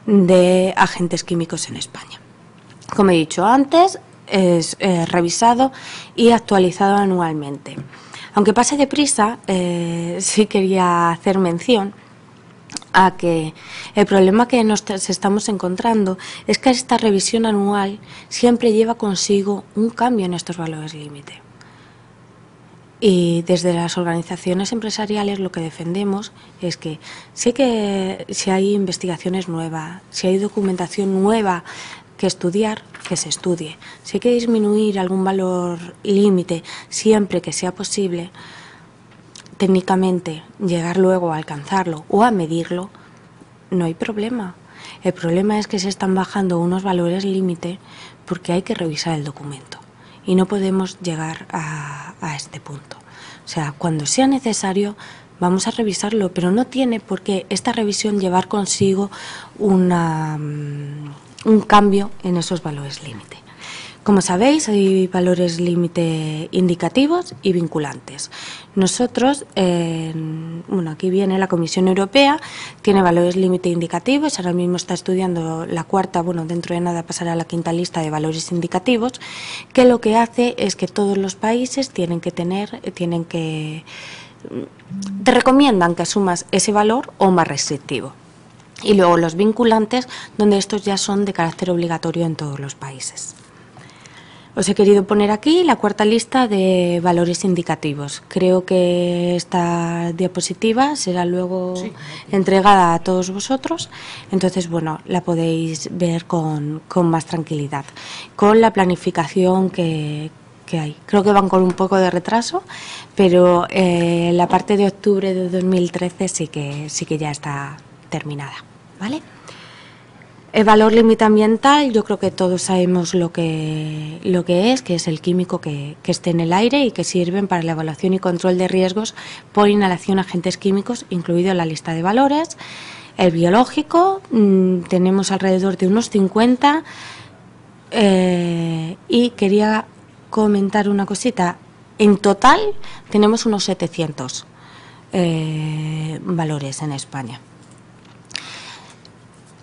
de agentes químicos en España. Como he dicho antes, es revisado y actualizado anualmente. Aunque pase deprisa, sí quería hacer mención a que el problema que nos estamos encontrando es que esta revisión anual siempre lleva consigo un cambio en estos valores límite. Y desde las organizaciones empresariales lo que defendemos es que si hay investigaciones nuevas, si hay documentación nueva que estudiar, que se estudie. Si hay que disminuir algún valor límite siempre que sea posible, técnicamente llegar luego a alcanzarlo o a medirlo, no hay problema. El problema es que se están bajando unos valores límite porque hay que revisar el documento. Y no podemos llegar a este punto. O sea, cuando sea necesario vamos a revisarlo, pero no tiene por qué esta revisión llevar consigo un cambio en esos valores límite. Como sabéis, hay valores límite indicativos y vinculantes. Nosotros, aquí viene la Comisión Europea, tiene valores límite indicativos, ahora mismo está estudiando la cuarta, dentro de nada pasará a la quinta lista de valores indicativos, que lo que hace es que todos los países te recomiendan que asumas ese valor o más restrictivo. Y luego los vinculantes, donde estos ya son de carácter obligatorio en todos los países. Os he querido poner aquí la cuarta lista de valores indicativos. Creo que esta diapositiva será luego entregada a todos vosotros. Entonces, la podéis ver con más tranquilidad, con la planificación que hay. Creo que van con un poco de retraso, pero la parte de octubre de 2013 sí que ya está terminada, ¿vale? El valor límite ambiental, yo creo que todos sabemos lo que es el químico que esté en el aire y que sirven para la evaluación y control de riesgos por inhalación de agentes químicos, incluido en la lista de valores. El biológico, tenemos alrededor de unos 50 y quería comentar una cosita. En total tenemos unos 700 valores en España.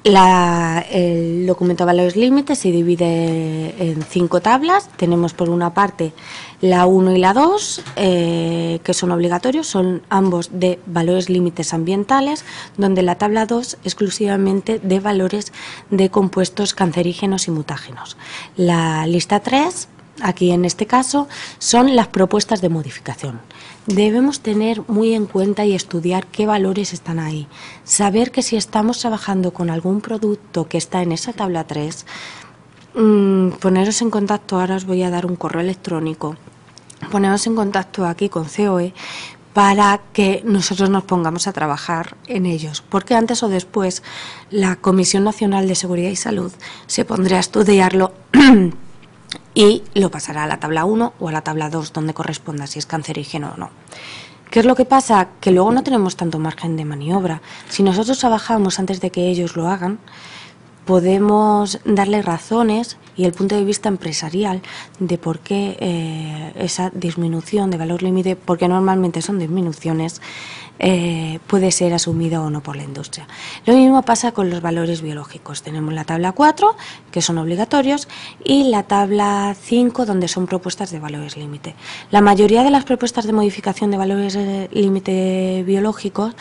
El documento de valores límites se divide en 5 tablas. Tenemos por una parte la 1 y la 2, que son obligatorios, son ambos de valores límites ambientales, donde la tabla 2 exclusivamente de valores de compuestos cancerígenos y mutágenos. La lista 3, aquí en este caso, son las propuestas de modificación. Debemos tener muy en cuenta y estudiar qué valores están ahí. Saber que si estamos trabajando con algún producto que está en esa tabla 3, poneros en contacto, ahora os voy a dar un correo electrónico, poneros en contacto aquí con COE para que nosotros nos pongamos a trabajar en ellos, porque antes o después la Comisión Nacional de Seguridad y Salud se pondrá a estudiarlo y lo pasará a la tabla 1 o a la tabla 2, donde corresponda, si es cancerígeno o no. ¿Qué es lo que pasa? Que luego no tenemos tanto margen de maniobra. Si nosotros trabajamos antes de que ellos lo hagan, podemos darle razones y el punto de vista empresarial de por qué esa disminución de valor límite, porque normalmente son disminuciones, puede ser asumido o no por la industria. Lo mismo pasa con los valores biológicos. Tenemos la tabla 4, que son obligatorios, y la tabla 5, donde son propuestas de valores límite. La mayoría de las propuestas de modificación de valores límite biológicos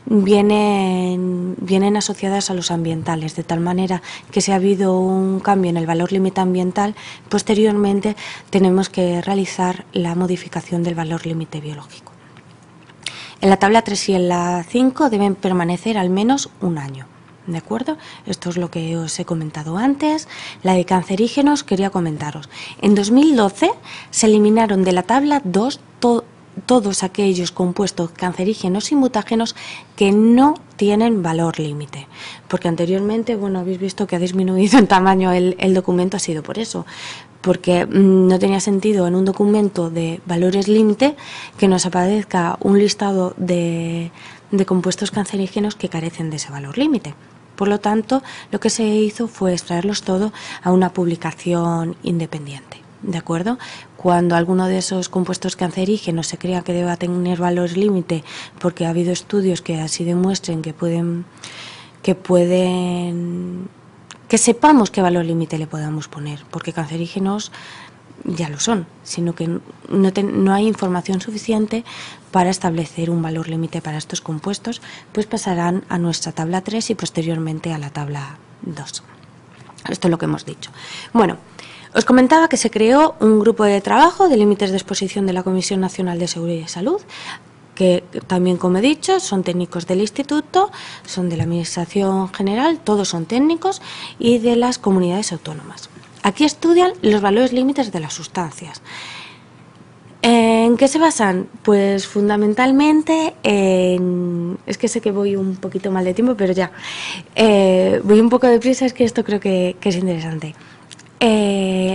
vienen asociadas a los ambientales, de tal manera que si ha habido un cambio en el valor límite ambiental, posteriormente tenemos que realizar la modificación del valor límite biológico. En la tabla 3 y en la 5 deben permanecer al menos un año. ¿De acuerdo? Esto es lo que os he comentado antes. La de cancerígenos quería comentaros. En 2012 se eliminaron de la tabla 2 todos aquellos compuestos cancerígenos y mutágenos que no tienen valor límite. Porque anteriormente, bueno, habéis visto que ha disminuido en tamaño el documento, ha sido por eso. Porque no tenía sentido en un documento de valores límite que nos aparezca un listado de compuestos cancerígenos que carecen de ese valor límite. Por lo tanto, lo que se hizo fue extraerlos todo a una publicación independiente. ¿De acuerdo? Cuando alguno de esos compuestos cancerígenos se crea que deba tener valor límite, porque ha habido estudios que así demuestren que sepamos qué valor límite le podamos poner, porque cancerígenos ya lo son, sino que no hay información suficiente para establecer un valor límite para estos compuestos, pues pasarán a nuestra tabla 3 y posteriormente a la tabla 2. Esto es lo que hemos dicho. Bueno, os comentaba que se creó un grupo de trabajo de límites de exposición de la Comisión Nacional de Seguridad y Salud, que también, como he dicho, son técnicos del Instituto, son de la Administración General, todos son técnicos, y de las comunidades autónomas. Aquí estudian los valores límites de las sustancias. ¿En qué se basan? Pues fundamentalmente es que sé que voy un poquito mal de tiempo, pero ya. Voy un poco deprisa, es que esto creo que es interesante.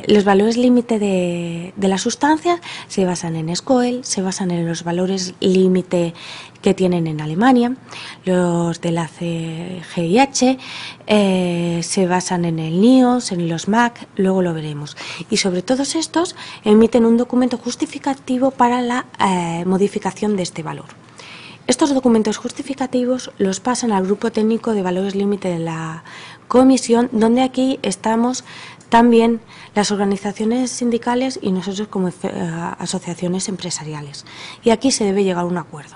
Los valores límite de las sustancias se basan en SCOEL, se basan en los valores límite que tienen en Alemania, los de la CGIH, se basan en el NIOS, en los MAC, luego lo veremos. Y sobre todos estos emiten un documento justificativo para la modificación de este valor. Estos documentos justificativos los pasan al grupo técnico de valores límite de la comisión, donde aquí estamos también las organizaciones sindicales y nosotros como asociaciones empresariales. Y aquí se debe llegar a un acuerdo.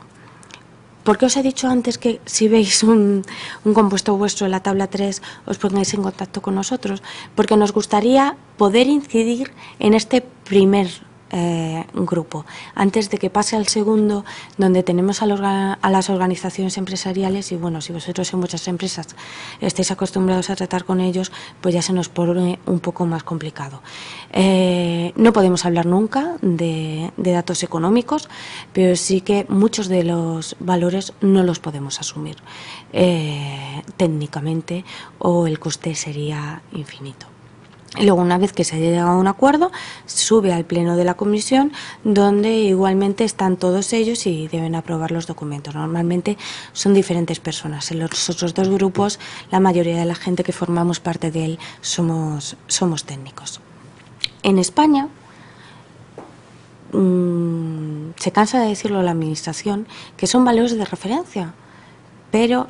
¿Por qué os he dicho antes que si veis un compuesto vuestro en la tabla 3 os pongáis en contacto con nosotros? Porque nos gustaría poder incidir en este primer grupo, antes de que pase al segundo, donde tenemos a las organizaciones empresariales y bueno, si vosotros en muchas empresas estáis acostumbrados a tratar con ellos, pues ya se nos pone un poco más complicado. No podemos hablar nunca de datos económicos, pero sí que muchos de los valores no los podemos asumir técnicamente o el coste sería infinito. Luego, una vez que se haya llegado a un acuerdo, sube al pleno de la comisión, donde igualmente están todos ellos y deben aprobar los documentos. Normalmente son diferentes personas. En los otros dos grupos, la mayoría de la gente que formamos parte de él somos técnicos. En España, se cansa de decirlo la Administración, que son valores de referencia, pero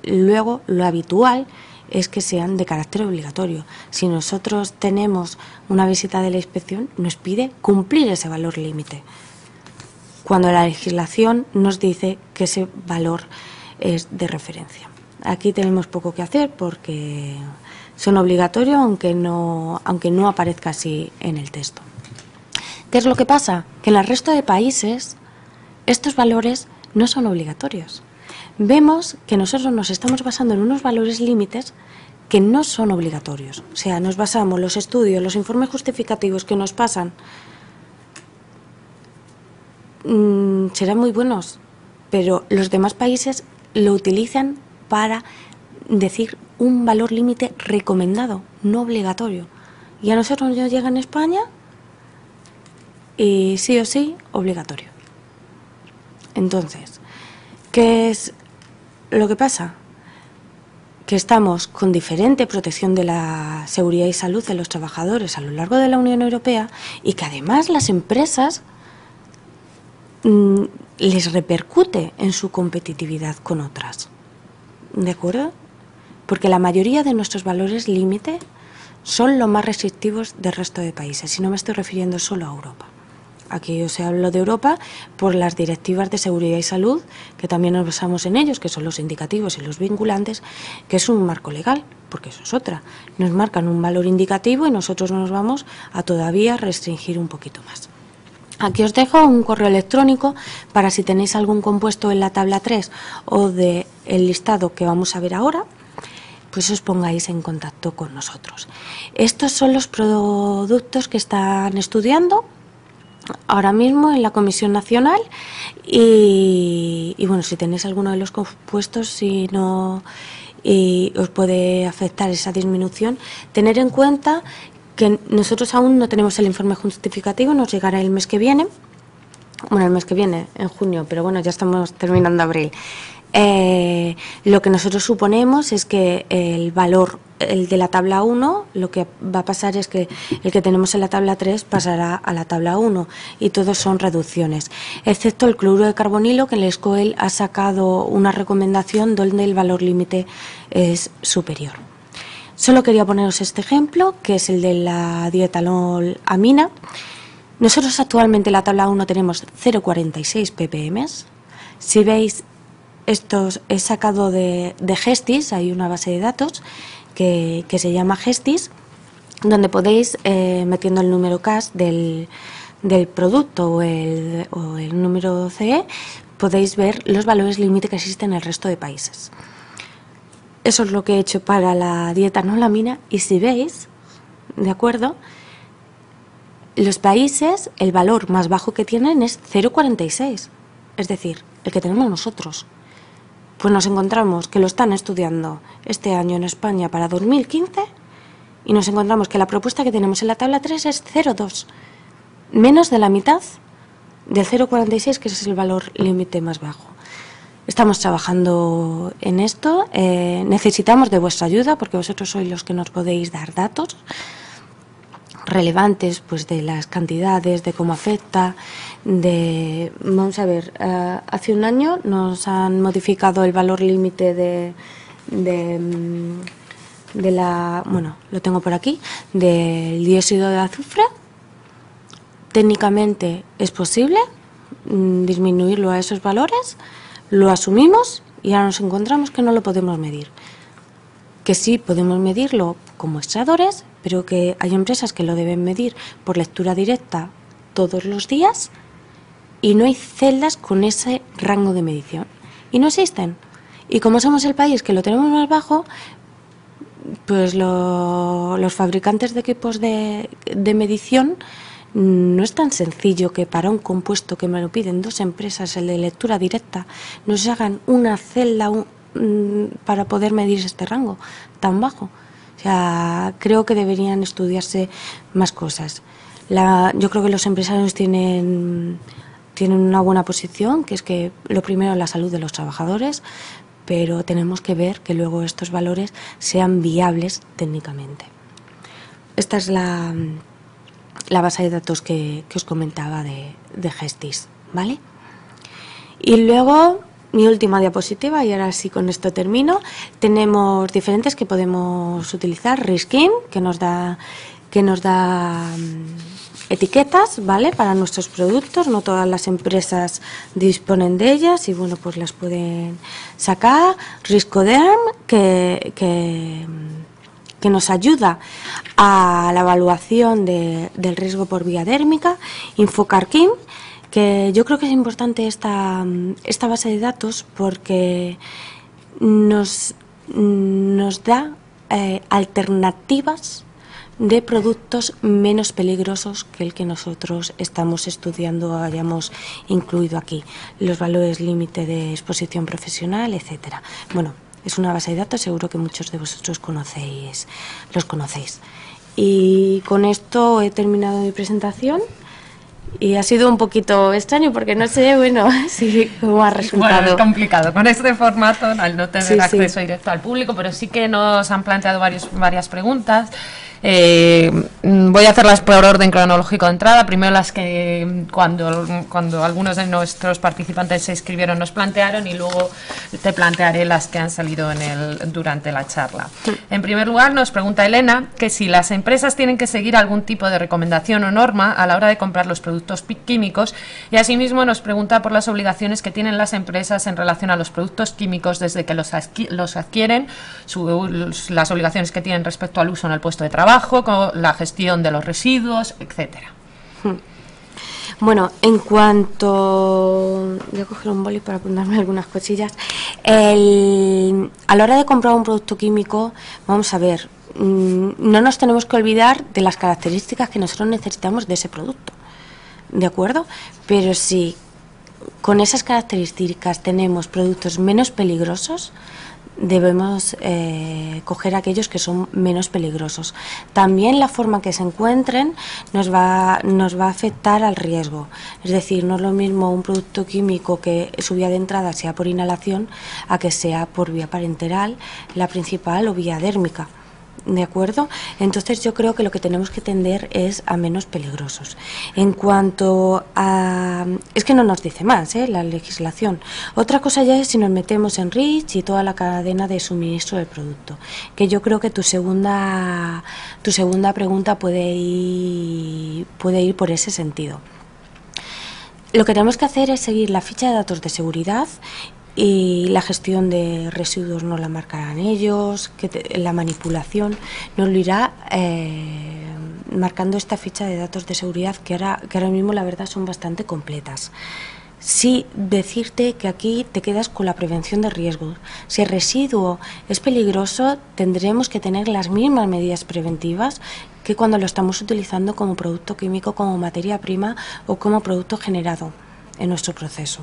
luego lo habitual es que sean de carácter obligatorio. Si nosotros tenemos una visita de la inspección, nos pide cumplir ese valor límite, cuando la legislación nos dice que ese valor es de referencia. Aquí tenemos poco que hacer porque son obligatorios, aunque no aparezca así en el texto. ¿Qué es lo que pasa? Que en el resto de países estos valores no son obligatorios. Vemos que nosotros nos estamos basando en unos valores límites que no son obligatorios. O sea, nos basamos, los estudios, los informes justificativos que nos pasan serán muy buenos, pero los demás países lo utilizan para decir un valor límite recomendado, no obligatorio. Y a nosotros nos llega en España y sí o sí obligatorio. Entonces, ¿qué es lo que pasa? Que estamos con diferente protección de la seguridad y salud de los trabajadores a lo largo de la Unión Europea y que además las empresas les repercute en su competitividad con otras. ¿De acuerdo? Porque la mayoría de nuestros valores límite son los más restrictivos del resto de países, y no me estoy refiriendo solo a Europa. Aquí os hablo de Europa por las directivas de seguridad y salud, que también nos basamos en ellos, que son los indicativos y los vinculantes, que es un marco legal, porque eso es otra. Nos marcan un valor indicativo y nosotros nos vamos a todavía restringir un poquito más. Aquí os dejo un correo electrónico para si tenéis algún compuesto en la tabla 3 o del listado que vamos a ver ahora, pues os pongáis en contacto con nosotros. Estos son los productos que están estudiando ahora mismo en la Comisión Nacional y bueno, si tenéis alguno de los compuestos, si no y os puede afectar esa disminución, tener en cuenta que nosotros aún no tenemos el informe justificativo, nos llegará el mes que viene, bueno, el mes que viene, en junio, pero bueno, ya estamos terminando abril. Lo que nosotros suponemos es que el valor, el de la tabla 1, lo que va a pasar es que el que tenemos en la tabla 3 pasará a la tabla 1 y todos son reducciones, excepto el cloruro de carbonilo, que el SCOEL ha sacado una recomendación donde el valor límite es superior. Solo quería poneros este ejemplo, que es el de la dietanol amina. Nosotros actualmente en la tabla 1 tenemos 0,46 ppm. Si veis, estos he sacado de Gestis, hay una base de datos que se llama Gestis, donde podéis, metiendo el número CAS del producto o el número CE, podéis ver los valores límite que existen en el resto de países. Eso es lo que he hecho para la dietanolamina y si veis, ¿de acuerdo?, los países, el valor más bajo que tienen es 0,46, es decir, el que tenemos nosotros. Pues nos encontramos que lo están estudiando este año en España para 2015 y nos encontramos que la propuesta que tenemos en la tabla 3 es 0,2, menos de la mitad del 0,46, que es el valor límite más bajo. Estamos trabajando en esto, necesitamos de vuestra ayuda porque vosotros sois los que nos podéis dar datos relevantes, pues de las cantidades, de cómo afecta, vamos a ver, hace un año nos han modificado el valor límite de la, bueno, lo tengo por aquí, del dióxido de azufre. Técnicamente es posible disminuirlo a esos valores, lo asumimos y ahora nos encontramos que no lo podemos medir. Que sí podemos medirlo con muestradores, pero que hay empresas que lo deben medir por lectura directa todos los días y no hay celdas con ese rango de medición. Y no existen. Y como somos el país que lo tenemos más bajo, pues los fabricantes de equipos de medición no es tan sencillo que para un compuesto que me lo piden dos empresas, el de lectura directa, nos hagan una celda para poder medir este rango tan bajo. O sea, creo que deberían estudiarse más cosas. Yo creo que los empresarios tienen una buena posición, que es que lo primero es la salud de los trabajadores, pero tenemos que ver que luego estos valores sean viables técnicamente. Esta es la base de datos que os comentaba de Gestis, ¿vale? Y luego, mi última diapositiva, y ahora sí con esto termino, tenemos diferentes que podemos utilizar. Riskin, que nos da etiquetas, ¿vale?, para nuestros productos. No todas las empresas disponen de ellas y bueno, pues las pueden sacar. Riscoderm, que nos ayuda a la evaluación del riesgo por vía dérmica. Infocarkin, que yo creo que es importante esta base de datos porque nos da alternativas de productos menos peligrosos que el que nosotros estamos estudiando o hayamos incluido aquí, los valores límite de exposición profesional, etcétera. Bueno, es una base de datos, seguro que muchos de vosotros los conocéis. Y con esto he terminado mi presentación. Y ha sido un poquito extraño porque no sé, bueno, sí, cómo ha resultado. Bueno, es complicado con este formato, al no tener acceso directo al público, pero sí que nos han planteado varias preguntas. Voy a hacerlas por orden cronológico de entrada. Primero las que cuando algunos de nuestros participantes se inscribieron nos plantearon y luego te plantearé las que han salido durante la charla. En primer lugar nos pregunta Elena que si las empresas tienen que seguir algún tipo de recomendación o norma a la hora de comprar los productos químicos y asimismo nos pregunta por las obligaciones que tienen las empresas en relación a los productos químicos desde que los adquieren, las obligaciones que tienen respecto al uso en el puesto de trabajo, con la gestión de los residuos, etcétera. Bueno, en cuanto... Voy a coger un boli para apuntarme algunas cosillas. A la hora de comprar un producto químico, vamos a ver, no nos tenemos que olvidar de las características que nosotros necesitamos de ese producto. ¿de acuerdo? Pero si con esas características tenemos productos menos peligrosos, debemos coger aquellos que son menos peligrosos. También la forma que se encuentren nos va a afectar al riesgo. Es decir, no es lo mismo un producto químico que su vía de entrada sea por inhalación a que sea por vía parenteral, la principal, o vía dérmica. ¿De acuerdo? Entonces yo creo que lo que tenemos que tender es a menos peligrosos. En cuanto a... es que no nos dice más, la legislación. Otra cosa ya es si nos metemos en REACH y toda la cadena de suministro del producto, que yo creo que tu segunda pregunta puede ir por ese sentido. Lo que tenemos que hacer es seguir la ficha de datos de seguridad, y la gestión de residuos no la marcarán ellos, la manipulación nos lo irá marcando esta ficha de datos de seguridad, que ahora mismo la verdad son bastante completas. Sí, decirte que aquí te quedas con la prevención de riesgos. Si el residuo es peligroso, tendremos que tener las mismas medidas preventivas que cuando lo estamos utilizando como producto químico, como materia prima o como producto generado en nuestro proceso.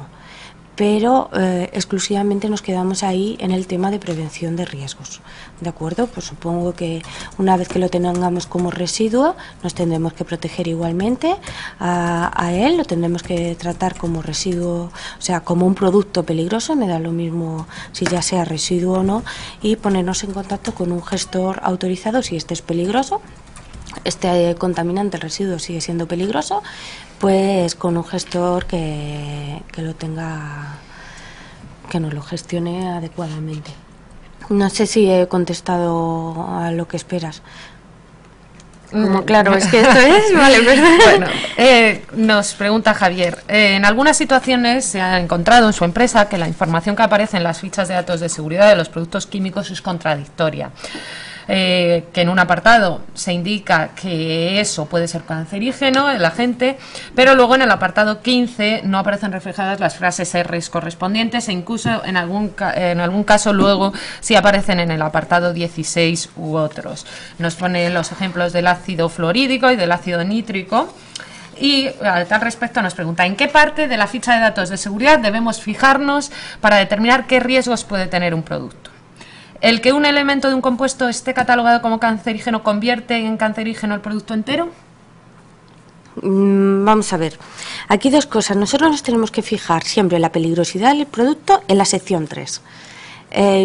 Pero exclusivamente nos quedamos ahí en el tema de prevención de riesgos, ¿de acuerdo? Pues supongo que una vez que lo tengamos como residuo, nos tendremos que proteger igualmente a él, lo tendremos que tratar como residuo, o sea, como un producto peligroso, me da lo mismo si ya sea residuo o no, y ponernos en contacto con un gestor autorizado si este es peligroso. Este contaminante, el residuo, sigue siendo peligroso, pues con un gestor que lo tenga, que nos lo gestione adecuadamente. No sé si he contestado a lo que esperas. Claro, es que esto es... Vale, bueno, nos pregunta Javier, en algunas situaciones se ha encontrado en su empresa que la información que aparece en las fichas de datos de seguridad de los productos químicos es contradictoria. Que en un apartado se indica que eso puede ser cancerígeno, el agente, pero luego en el apartado 15 no aparecen reflejadas las frases R's correspondientes, e incluso en algún caso luego sí aparecen en el apartado 16 u otros. Nos pone los ejemplos del ácido fluorídico y del ácido nítrico. Y a tal respecto nos pregunta, ¿en qué parte de la ficha de datos de seguridad debemos fijarnos para determinar qué riesgos puede tener un producto? ¿El que un elemento de un compuesto esté catalogado como cancerígeno convierte en cancerígeno el producto entero? Vamos a ver, aquí dos cosas. Nosotros nos tenemos que fijar siempre en la peligrosidad del producto en la sección 3.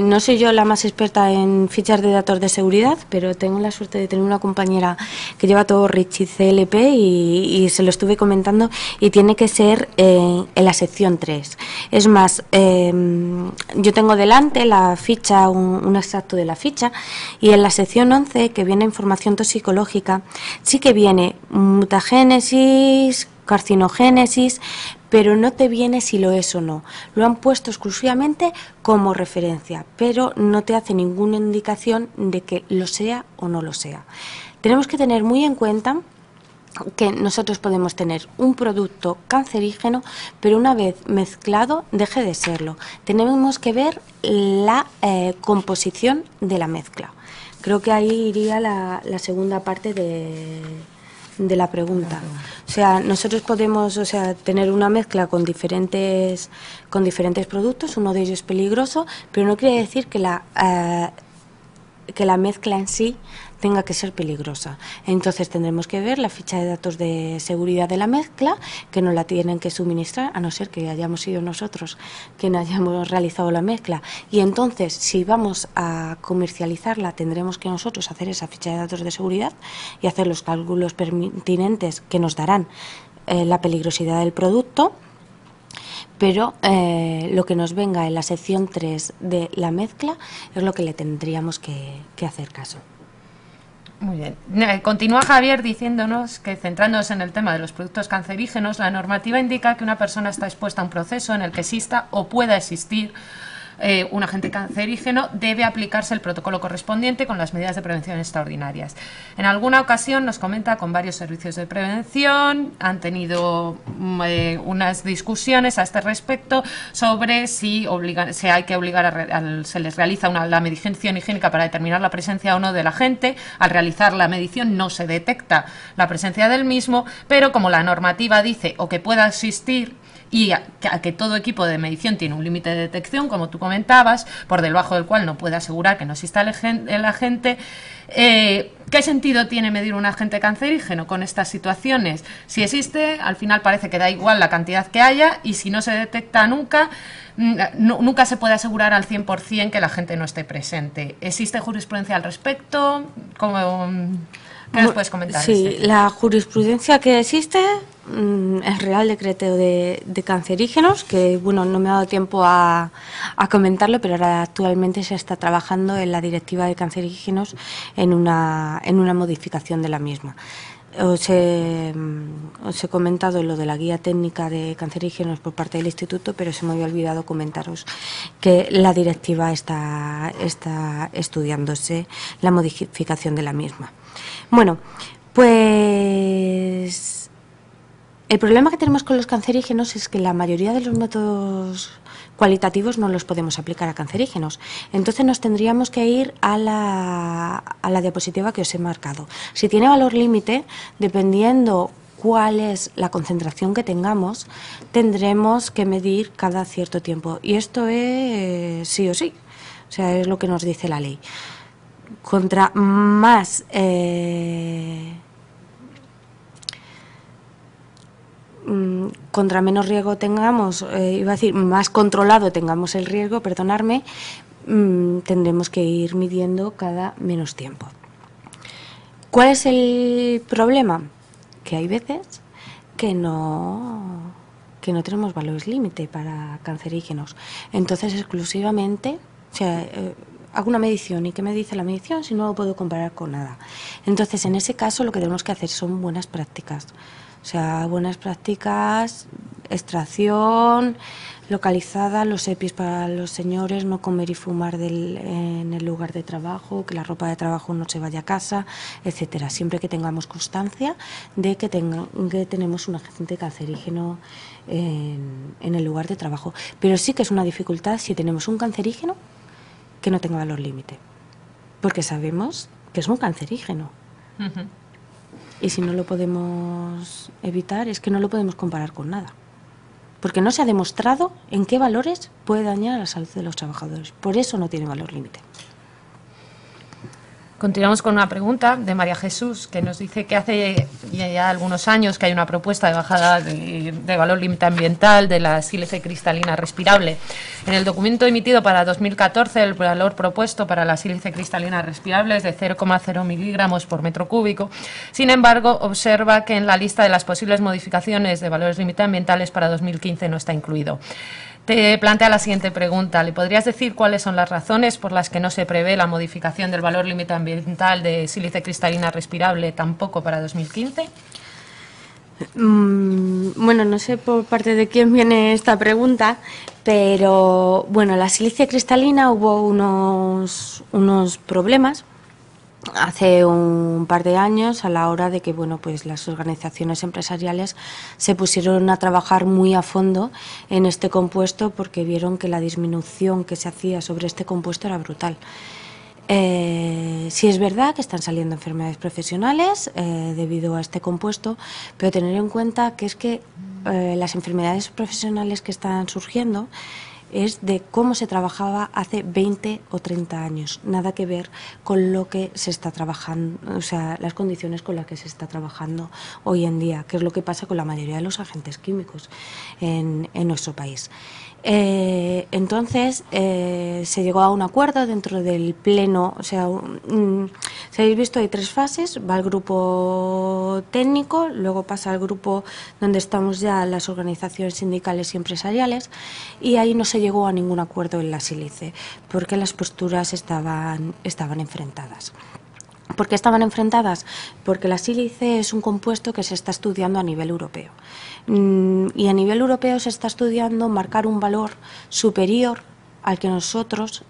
No soy yo la más experta en fichas de datos de seguridad, pero tengo la suerte de tener una compañera que lleva todo REACH y CLP y se lo estuve comentando, y tiene que ser en la sección 3. Es más, yo tengo delante la ficha, un extracto de la ficha, y en la sección 11, que viene información toxicológica, sí que viene mutagénesis, carcinogénesis, pero no te viene si lo es o no. Lo han puesto exclusivamente como referencia, pero no te hace ninguna indicación de que lo sea o no lo sea. Tenemos que tener muy en cuenta que nosotros podemos tener un producto cancerígeno, pero una vez mezclado deje de serlo. Tenemos que ver la composición de la mezcla. Creo que ahí iría la segunda parte de la pregunta. O sea, nosotros podemos, tener una mezcla con diferentes productos, uno de ellos es peligroso, pero no quiere decir que la mezcla en sí tenga que ser peligrosa. Entonces tendremos que ver la ficha de datos de seguridad de la mezcla, que nos la tienen que suministrar, a no ser que hayamos sido nosotros quienes hayamos realizado la mezcla. Y entonces, si vamos a comercializarla, tendremos que nosotros hacer esa ficha de datos de seguridad y hacer los cálculos pertinentes que nos darán la peligrosidad del producto. Pero lo que nos venga en la sección 3 de la mezcla es lo que le tendríamos que hacer caso. Muy bien. Continúa Javier diciéndonos que, centrándonos en el tema de los productos cancerígenos, la normativa indica que una persona está expuesta a un proceso en el que exista o pueda existir un agente cancerígeno, debe aplicarse el protocolo correspondiente con las medidas de prevención extraordinarias. En alguna ocasión nos comenta con varios servicios de prevención, han tenido unas discusiones a este respecto sobre si hay que obligar se les realiza la medición higiénica para determinar la presencia o no del agente. Al realizar la medición no se detecta la presencia del mismo, pero como la normativa dice o que pueda existir y que todo equipo de medición tiene un límite de detección, como tú comentabas, por debajo del cual no puede asegurar que no exista el agente, ¿qué sentido tiene medir un agente cancerígeno con estas situaciones? Si existe, al final parece que da igual la cantidad que haya, y si no se detecta nunca, nunca se puede asegurar al 100% que el agente no esté presente. ¿Existe jurisprudencia al respecto? ¿Qué nos puedes comentar? Sí, la jurisprudencia que existe, el Real Decreto de Cancerígenos, que bueno, no me ha dado tiempo a comentarlo, pero ahora actualmente se está trabajando en la Directiva de Cancerígenos en una modificación de la misma. Os he comentado lo de la guía técnica de cancerígenos por parte del Instituto, pero se me había olvidado comentaros que la directiva está estudiándose la modificación de la misma. Bueno, pues el problema que tenemos con los cancerígenos es que la mayoría de los métodos cualitativos no los podemos aplicar a cancerígenos. Entonces nos tendríamos que ir a la diapositiva que os he marcado. Si tiene valor límite, dependiendo cuál es la concentración que tengamos, tendremos que medir cada cierto tiempo. Y esto es sí o sí. O sea, es lo que nos dice la ley. Contra más contra menos riesgo tengamos, iba a decir, más controlado tengamos el riesgo, perdonadme, tendremos que ir midiendo cada menos tiempo. ¿Cuál es el problema? Que hay veces que no tenemos valores límite para cancerígenos. Entonces, exclusivamente, o sea, hago una medición. ¿Y qué me dice la medición si no lo puedo comparar con nada? Entonces, en ese caso, lo que tenemos que hacer son buenas prácticas. O sea, buenas prácticas, extracción localizada, los EPIs para los señores, no comer y fumar en el lugar de trabajo, que la ropa de trabajo no se vaya a casa, etcétera. Siempre que tengamos constancia de que tenemos un agente cancerígeno en el lugar de trabajo. Pero sí que es una dificultad si tenemos un cancerígeno que no tenga valor límite, porque sabemos que es un cancerígeno. Y si no lo podemos evitar, es que no lo podemos comparar con nada. Porque no se ha demostrado en qué valores puede dañar a la salud de los trabajadores. Por eso no tiene valor límite. Continuamos con una pregunta de María Jesús, que nos dice que hace ya algunos años que hay una propuesta de bajada de valor límite ambiental de la sílice cristalina respirable. En el documento emitido para 2014, el valor propuesto para la sílice cristalina respirable es de 0,0 miligramos por metro cúbico. Sin embargo, observa que en la lista de las posibles modificaciones de valores límite ambientales para 2015 no está incluido. Te plantea la siguiente pregunta. ¿Le podrías decir cuáles son las razones por las que no se prevé la modificación del valor límite ambiental de sílice cristalina respirable tampoco para 2015? Bueno, no sé por parte de quién viene esta pregunta, pero bueno, la sílice cristalina hubo unos problemas hace un par de años a la hora de que bueno, pues las organizaciones empresariales se pusieron a trabajar muy a fondo en este compuesto porque vieron que la disminución que se hacía sobre este compuesto era brutal. Sí es verdad que están saliendo enfermedades profesionales debido a este compuesto, pero tener en cuenta que es que las enfermedades profesionales que están surgiendo es de cómo se trabajaba hace 20 o 30 años, nada que ver con lo que se está trabajando, o sea, las condiciones con las que se está trabajando hoy en día, que es lo que pasa con la mayoría de los agentes químicos en nuestro país. Entonces se llegó a un acuerdo dentro del pleno, o sea, si habéis visto hay 3 fases, va el grupo técnico, luego pasa al grupo donde estamos ya las organizaciones sindicales y empresariales, y ahí no se llegó a ningún acuerdo en la sílice porque las posturas estaban enfrentadas. ¿Por qué estaban enfrentadas? Porque la sílice es un compuesto que se está estudiando a nivel europeo. Y a nivel europeo se está estudiando marcar un valor superior al que nosotros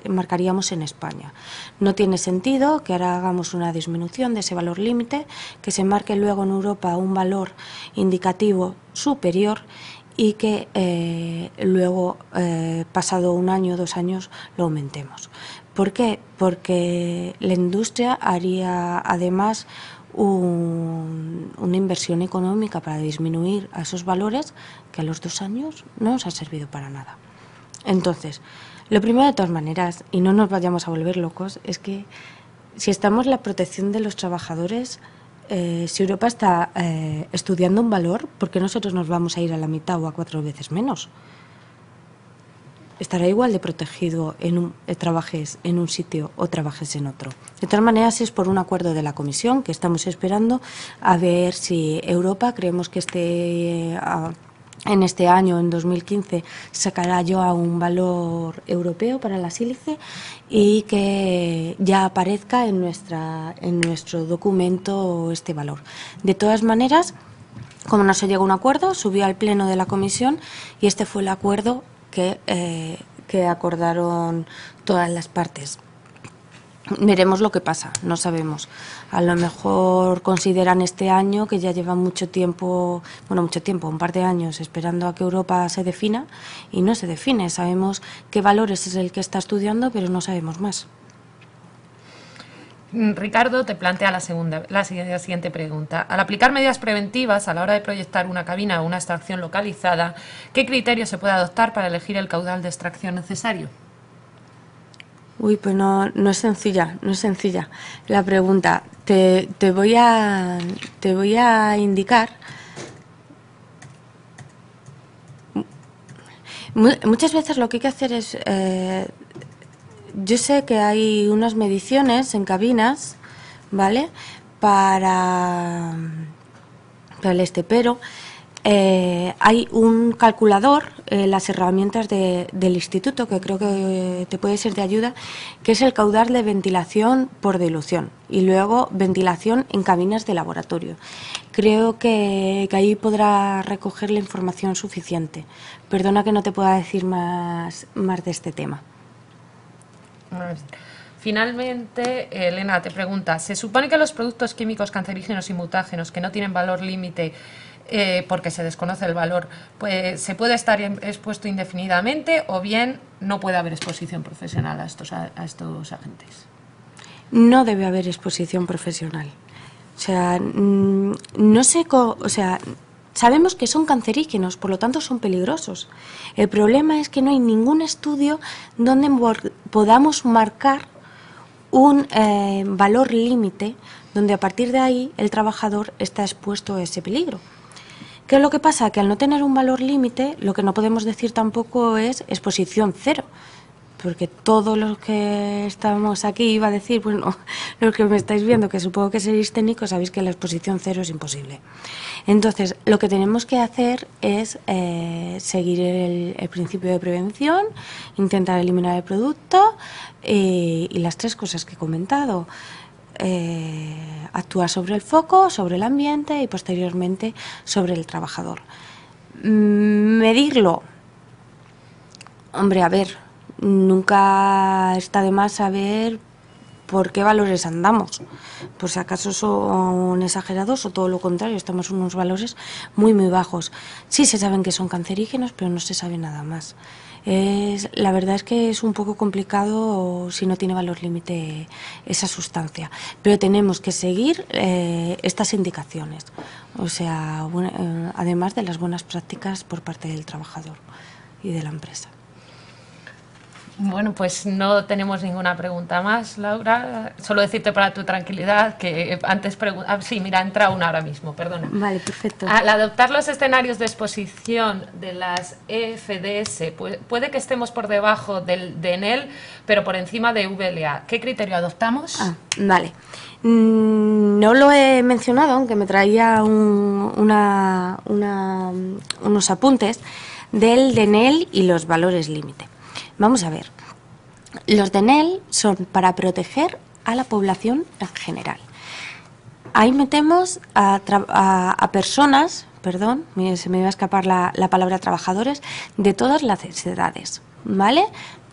marcaríamos en España. No tiene sentido que ahora hagamos una disminución de ese valor límite, que se marque luego en Europa un valor indicativo superior y que luego, pasado un año, 2 años, lo aumentemos. ¿Por qué? Porque la industria haría además una inversión económica para disminuir a esos valores que a los 2 años no nos ha servido para nada. Entonces, lo primero de todas maneras, y no nos vayamos a volver locos, es que si estamos en la protección de los trabajadores, si Europa está estudiando un valor, ¿por qué nosotros nos vamos a ir a la mitad o a 4 veces menos? Estará igual de protegido trabajes en un sitio o trabajes en otro. De todas maneras, es por un acuerdo de la Comisión que estamos esperando a ver si Europa, creemos que en este año, en 2015, sacará ya un valor europeo para la sílice y que ya aparezca en nuestro documento este valor. De todas maneras, como no se llegó a un acuerdo, subió al pleno de la Comisión y este fue el acuerdo que acordaron todas las partes. Veremos lo que pasa, no sabemos. A lo mejor consideran este año, que ya llevan mucho tiempo, un par de años, esperando a que Europa se defina, y no se define. Sabemos qué valores es el que está estudiando, pero no sabemos más. Ricardo te plantea la siguiente pregunta. Al aplicar medidas preventivas a la hora de proyectar una cabina o una extracción localizada, ¿qué criterio se puede adoptar para elegir el caudal de extracción necesario? Uy, pues no es sencilla, la pregunta. Te voy a indicar. Muchas veces lo que hay que hacer es, yo sé que hay unas mediciones en cabinas, ¿vale? Para el pero hay un calculador, las herramientas del instituto, que creo que te puede ser de ayuda, que es el caudal de ventilación por dilución y luego ventilación en cabinas de laboratorio. Creo que ahí podrá recoger la información suficiente. Perdona que no te pueda decir más de este tema. Finalmente, Elena te pregunta, ¿se supone que los productos químicos cancerígenos y mutágenos que no tienen valor límite porque se desconoce el valor, pues se puede estar expuesto indefinidamente o bien no puede haber exposición profesional a estos agentes? No debe haber exposición profesional. O sea, sabemos que son cancerígenos, por lo tanto son peligrosos. El problema es que no hay ningún estudio donde podamos marcar un valor límite donde a partir de ahí el trabajador está expuesto a ese peligro. ¿Qué es lo que pasa? Que al no tener un valor límite, lo que no podemos decir tampoco es exposición cero, porque todos los que estamos aquí, iba a decir, bueno, los que me estáis viendo, que supongo que seréis técnicos, sabéis que la exposición cero es imposible. Entonces, lo que tenemos que hacer es seguir el principio de prevención, intentar eliminar el producto y las 3 cosas que he comentado. Actuar sobre el foco, sobre el ambiente y posteriormente sobre el trabajador. Medirlo. Hombre, a ver, nunca está de más saber por qué valores andamos. Por si acaso son exagerados o todo lo contrario, estamos en unos valores muy bajos. Sí se saben que son cancerígenos, pero no se sabe nada más. La verdad es que es un poco complicado si no tiene valor límite esa sustancia, pero tenemos que seguir estas indicaciones, o sea, además de las buenas prácticas por parte del trabajador y de la empresa. Bueno, pues no tenemos ninguna pregunta más, Laura. Solo decirte para tu tranquilidad que antes sí, mira, entra una ahora mismo, perdona. Vale, perfecto. Al adoptar los escenarios de exposición de las EFDS, puede que estemos por debajo del DNL, pero por encima de VLA. ¿Qué criterio adoptamos? Vale. No lo he mencionado, aunque me traía unos apuntes del DNL y los valores límite. Vamos a ver, los DNL son para proteger a la población en general. Ahí metemos a personas perdón, se me iba a escapar la palabra trabajadores, de todas las edades, ¿vale?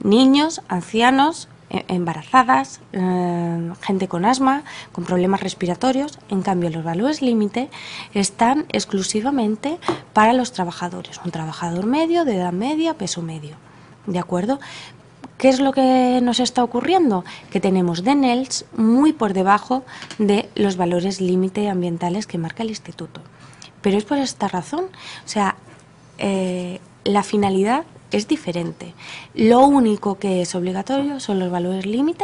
Niños, ancianos, embarazadas, gente con asma, con problemas respiratorios. En cambio, los valores límite están exclusivamente para los trabajadores, un trabajador medio, de edad media, peso medio, ¿de acuerdo? ¿Qué es lo que nos está ocurriendo? Que tenemos DNLs muy por debajo de los valores límite ambientales que marca el instituto. Pero es por esta razón, o sea, la finalidad es diferente. Lo único que es obligatorio son los valores límite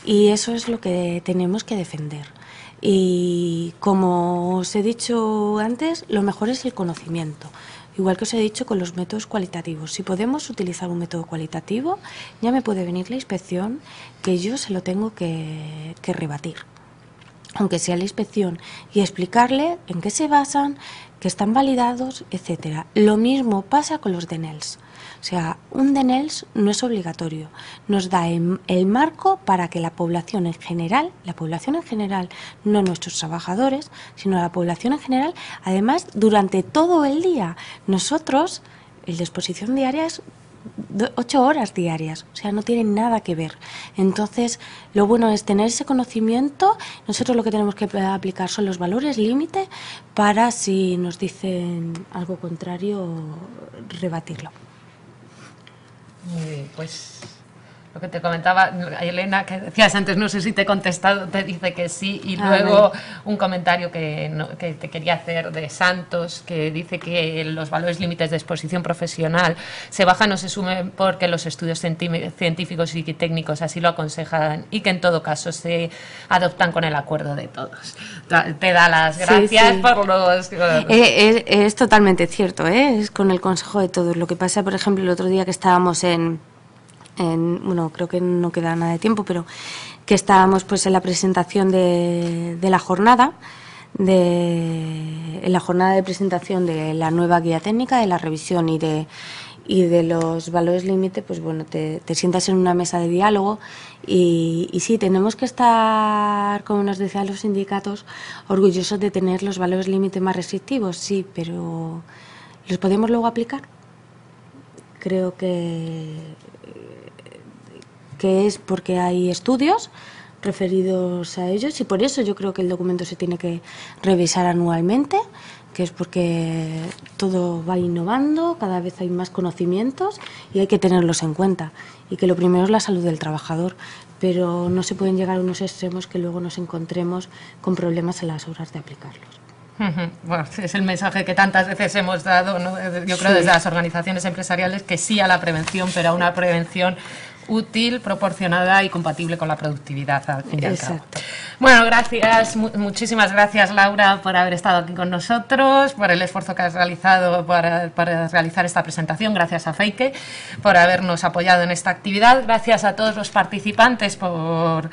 y eso es lo que tenemos que defender. Y como os he dicho antes, lo mejor es el conocimiento. Igual que os he dicho con los métodos cualitativos. Si podemos utilizar un método cualitativo, ya me puede venir la inspección que yo se lo tengo que rebatir. Aunque sea la inspección, y explicarle en qué se basan, que están validados, etcétera. Lo mismo pasa con los DNLs. O sea, un DNLs no es obligatorio. Nos da el marco para que la población en general, no nuestros trabajadores, sino la población en general, además, durante todo el día. Nosotros, el de exposición diaria es 8 horas diarias, o sea, no tienen nada que ver. Entonces, lo bueno es tener ese conocimiento. Nosotros lo que tenemos que aplicar son los valores límite para, si nos dicen algo contrario, rebatirlo. Pues lo que te comentaba, Elena, que decías antes, no sé si te he contestado, te dice que sí, y luego vale. un comentario que te quería hacer de Santos, que dice que los valores límites de exposición profesional se bajan o se sumen porque los estudios científicos y técnicos así lo aconsejan y que en todo caso se adoptan con el acuerdo de todos. Te da las gracias por los... Es totalmente cierto, es con el consejo de todos. Lo que pasa, por ejemplo, el otro día que estábamos bueno, creo que no queda nada de tiempo, pero que estábamos pues en la presentación de la jornada, en la jornada de presentación de la nueva guía técnica, de la revisión y de los valores límite, pues bueno, te sientas en una mesa de diálogo y sí, tenemos que estar, como nos decían los sindicatos, orgullosos de tener los valores límite más restrictivos, sí, pero ¿los podemos luego aplicar? Creo que es porque hay estudios referidos a ellos y por eso yo creo que el documento se tiene que revisar anualmente, que es porque todo va innovando, cada vez hay más conocimientos y hay que tenerlos en cuenta, y que lo primero es la salud del trabajador, pero no se pueden llegar a unos extremos que luego nos encontremos con problemas a las horas de aplicarlos. Bueno, es el mensaje que tantas veces hemos dado, ¿no? Yo creo desde las organizaciones empresariales, que sí a la prevención, pero a una prevención útil, proporcionada y compatible con la productividad, al fin y al cabo. Bueno, gracias, muchísimas gracias, Laura, por haber estado aquí con nosotros, por el esfuerzo que has realizado para realizar esta presentación. Gracias a Feike por habernos apoyado en esta actividad. Gracias a todos los participantes por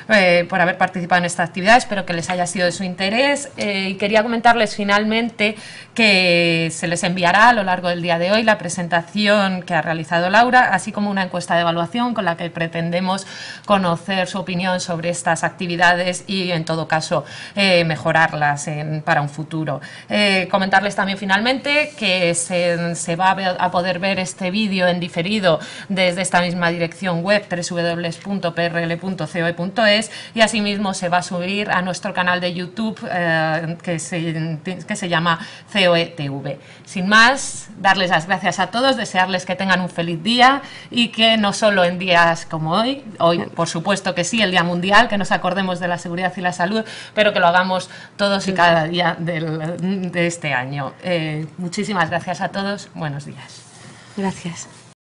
haber participado en esta actividad. Espero que les haya sido de su interés. Y quería comentarles finalmente que se les enviará a lo largo del día de hoy la presentación que ha realizado Laura, así como una encuesta de evaluación con la que pretendemos conocer su opinión sobre estas actividades y, en todo caso, mejorarlas para un futuro. Comentarles también finalmente que se va a poder ver este vídeo en diferido desde esta misma dirección web, www.prl.coe.es, y asimismo se va a subir a nuestro canal de YouTube que se llama COE-TV. Sin más, darles las gracias a todos, desearles que tengan un feliz día y que no solo en días como hoy por supuesto que sí, el Día Mundial, que nos acordemos de la seguridad y la salud, pero que lo hagamos todos y cada día de este año. Muchísimas gracias a todos, buenos días. Gracias.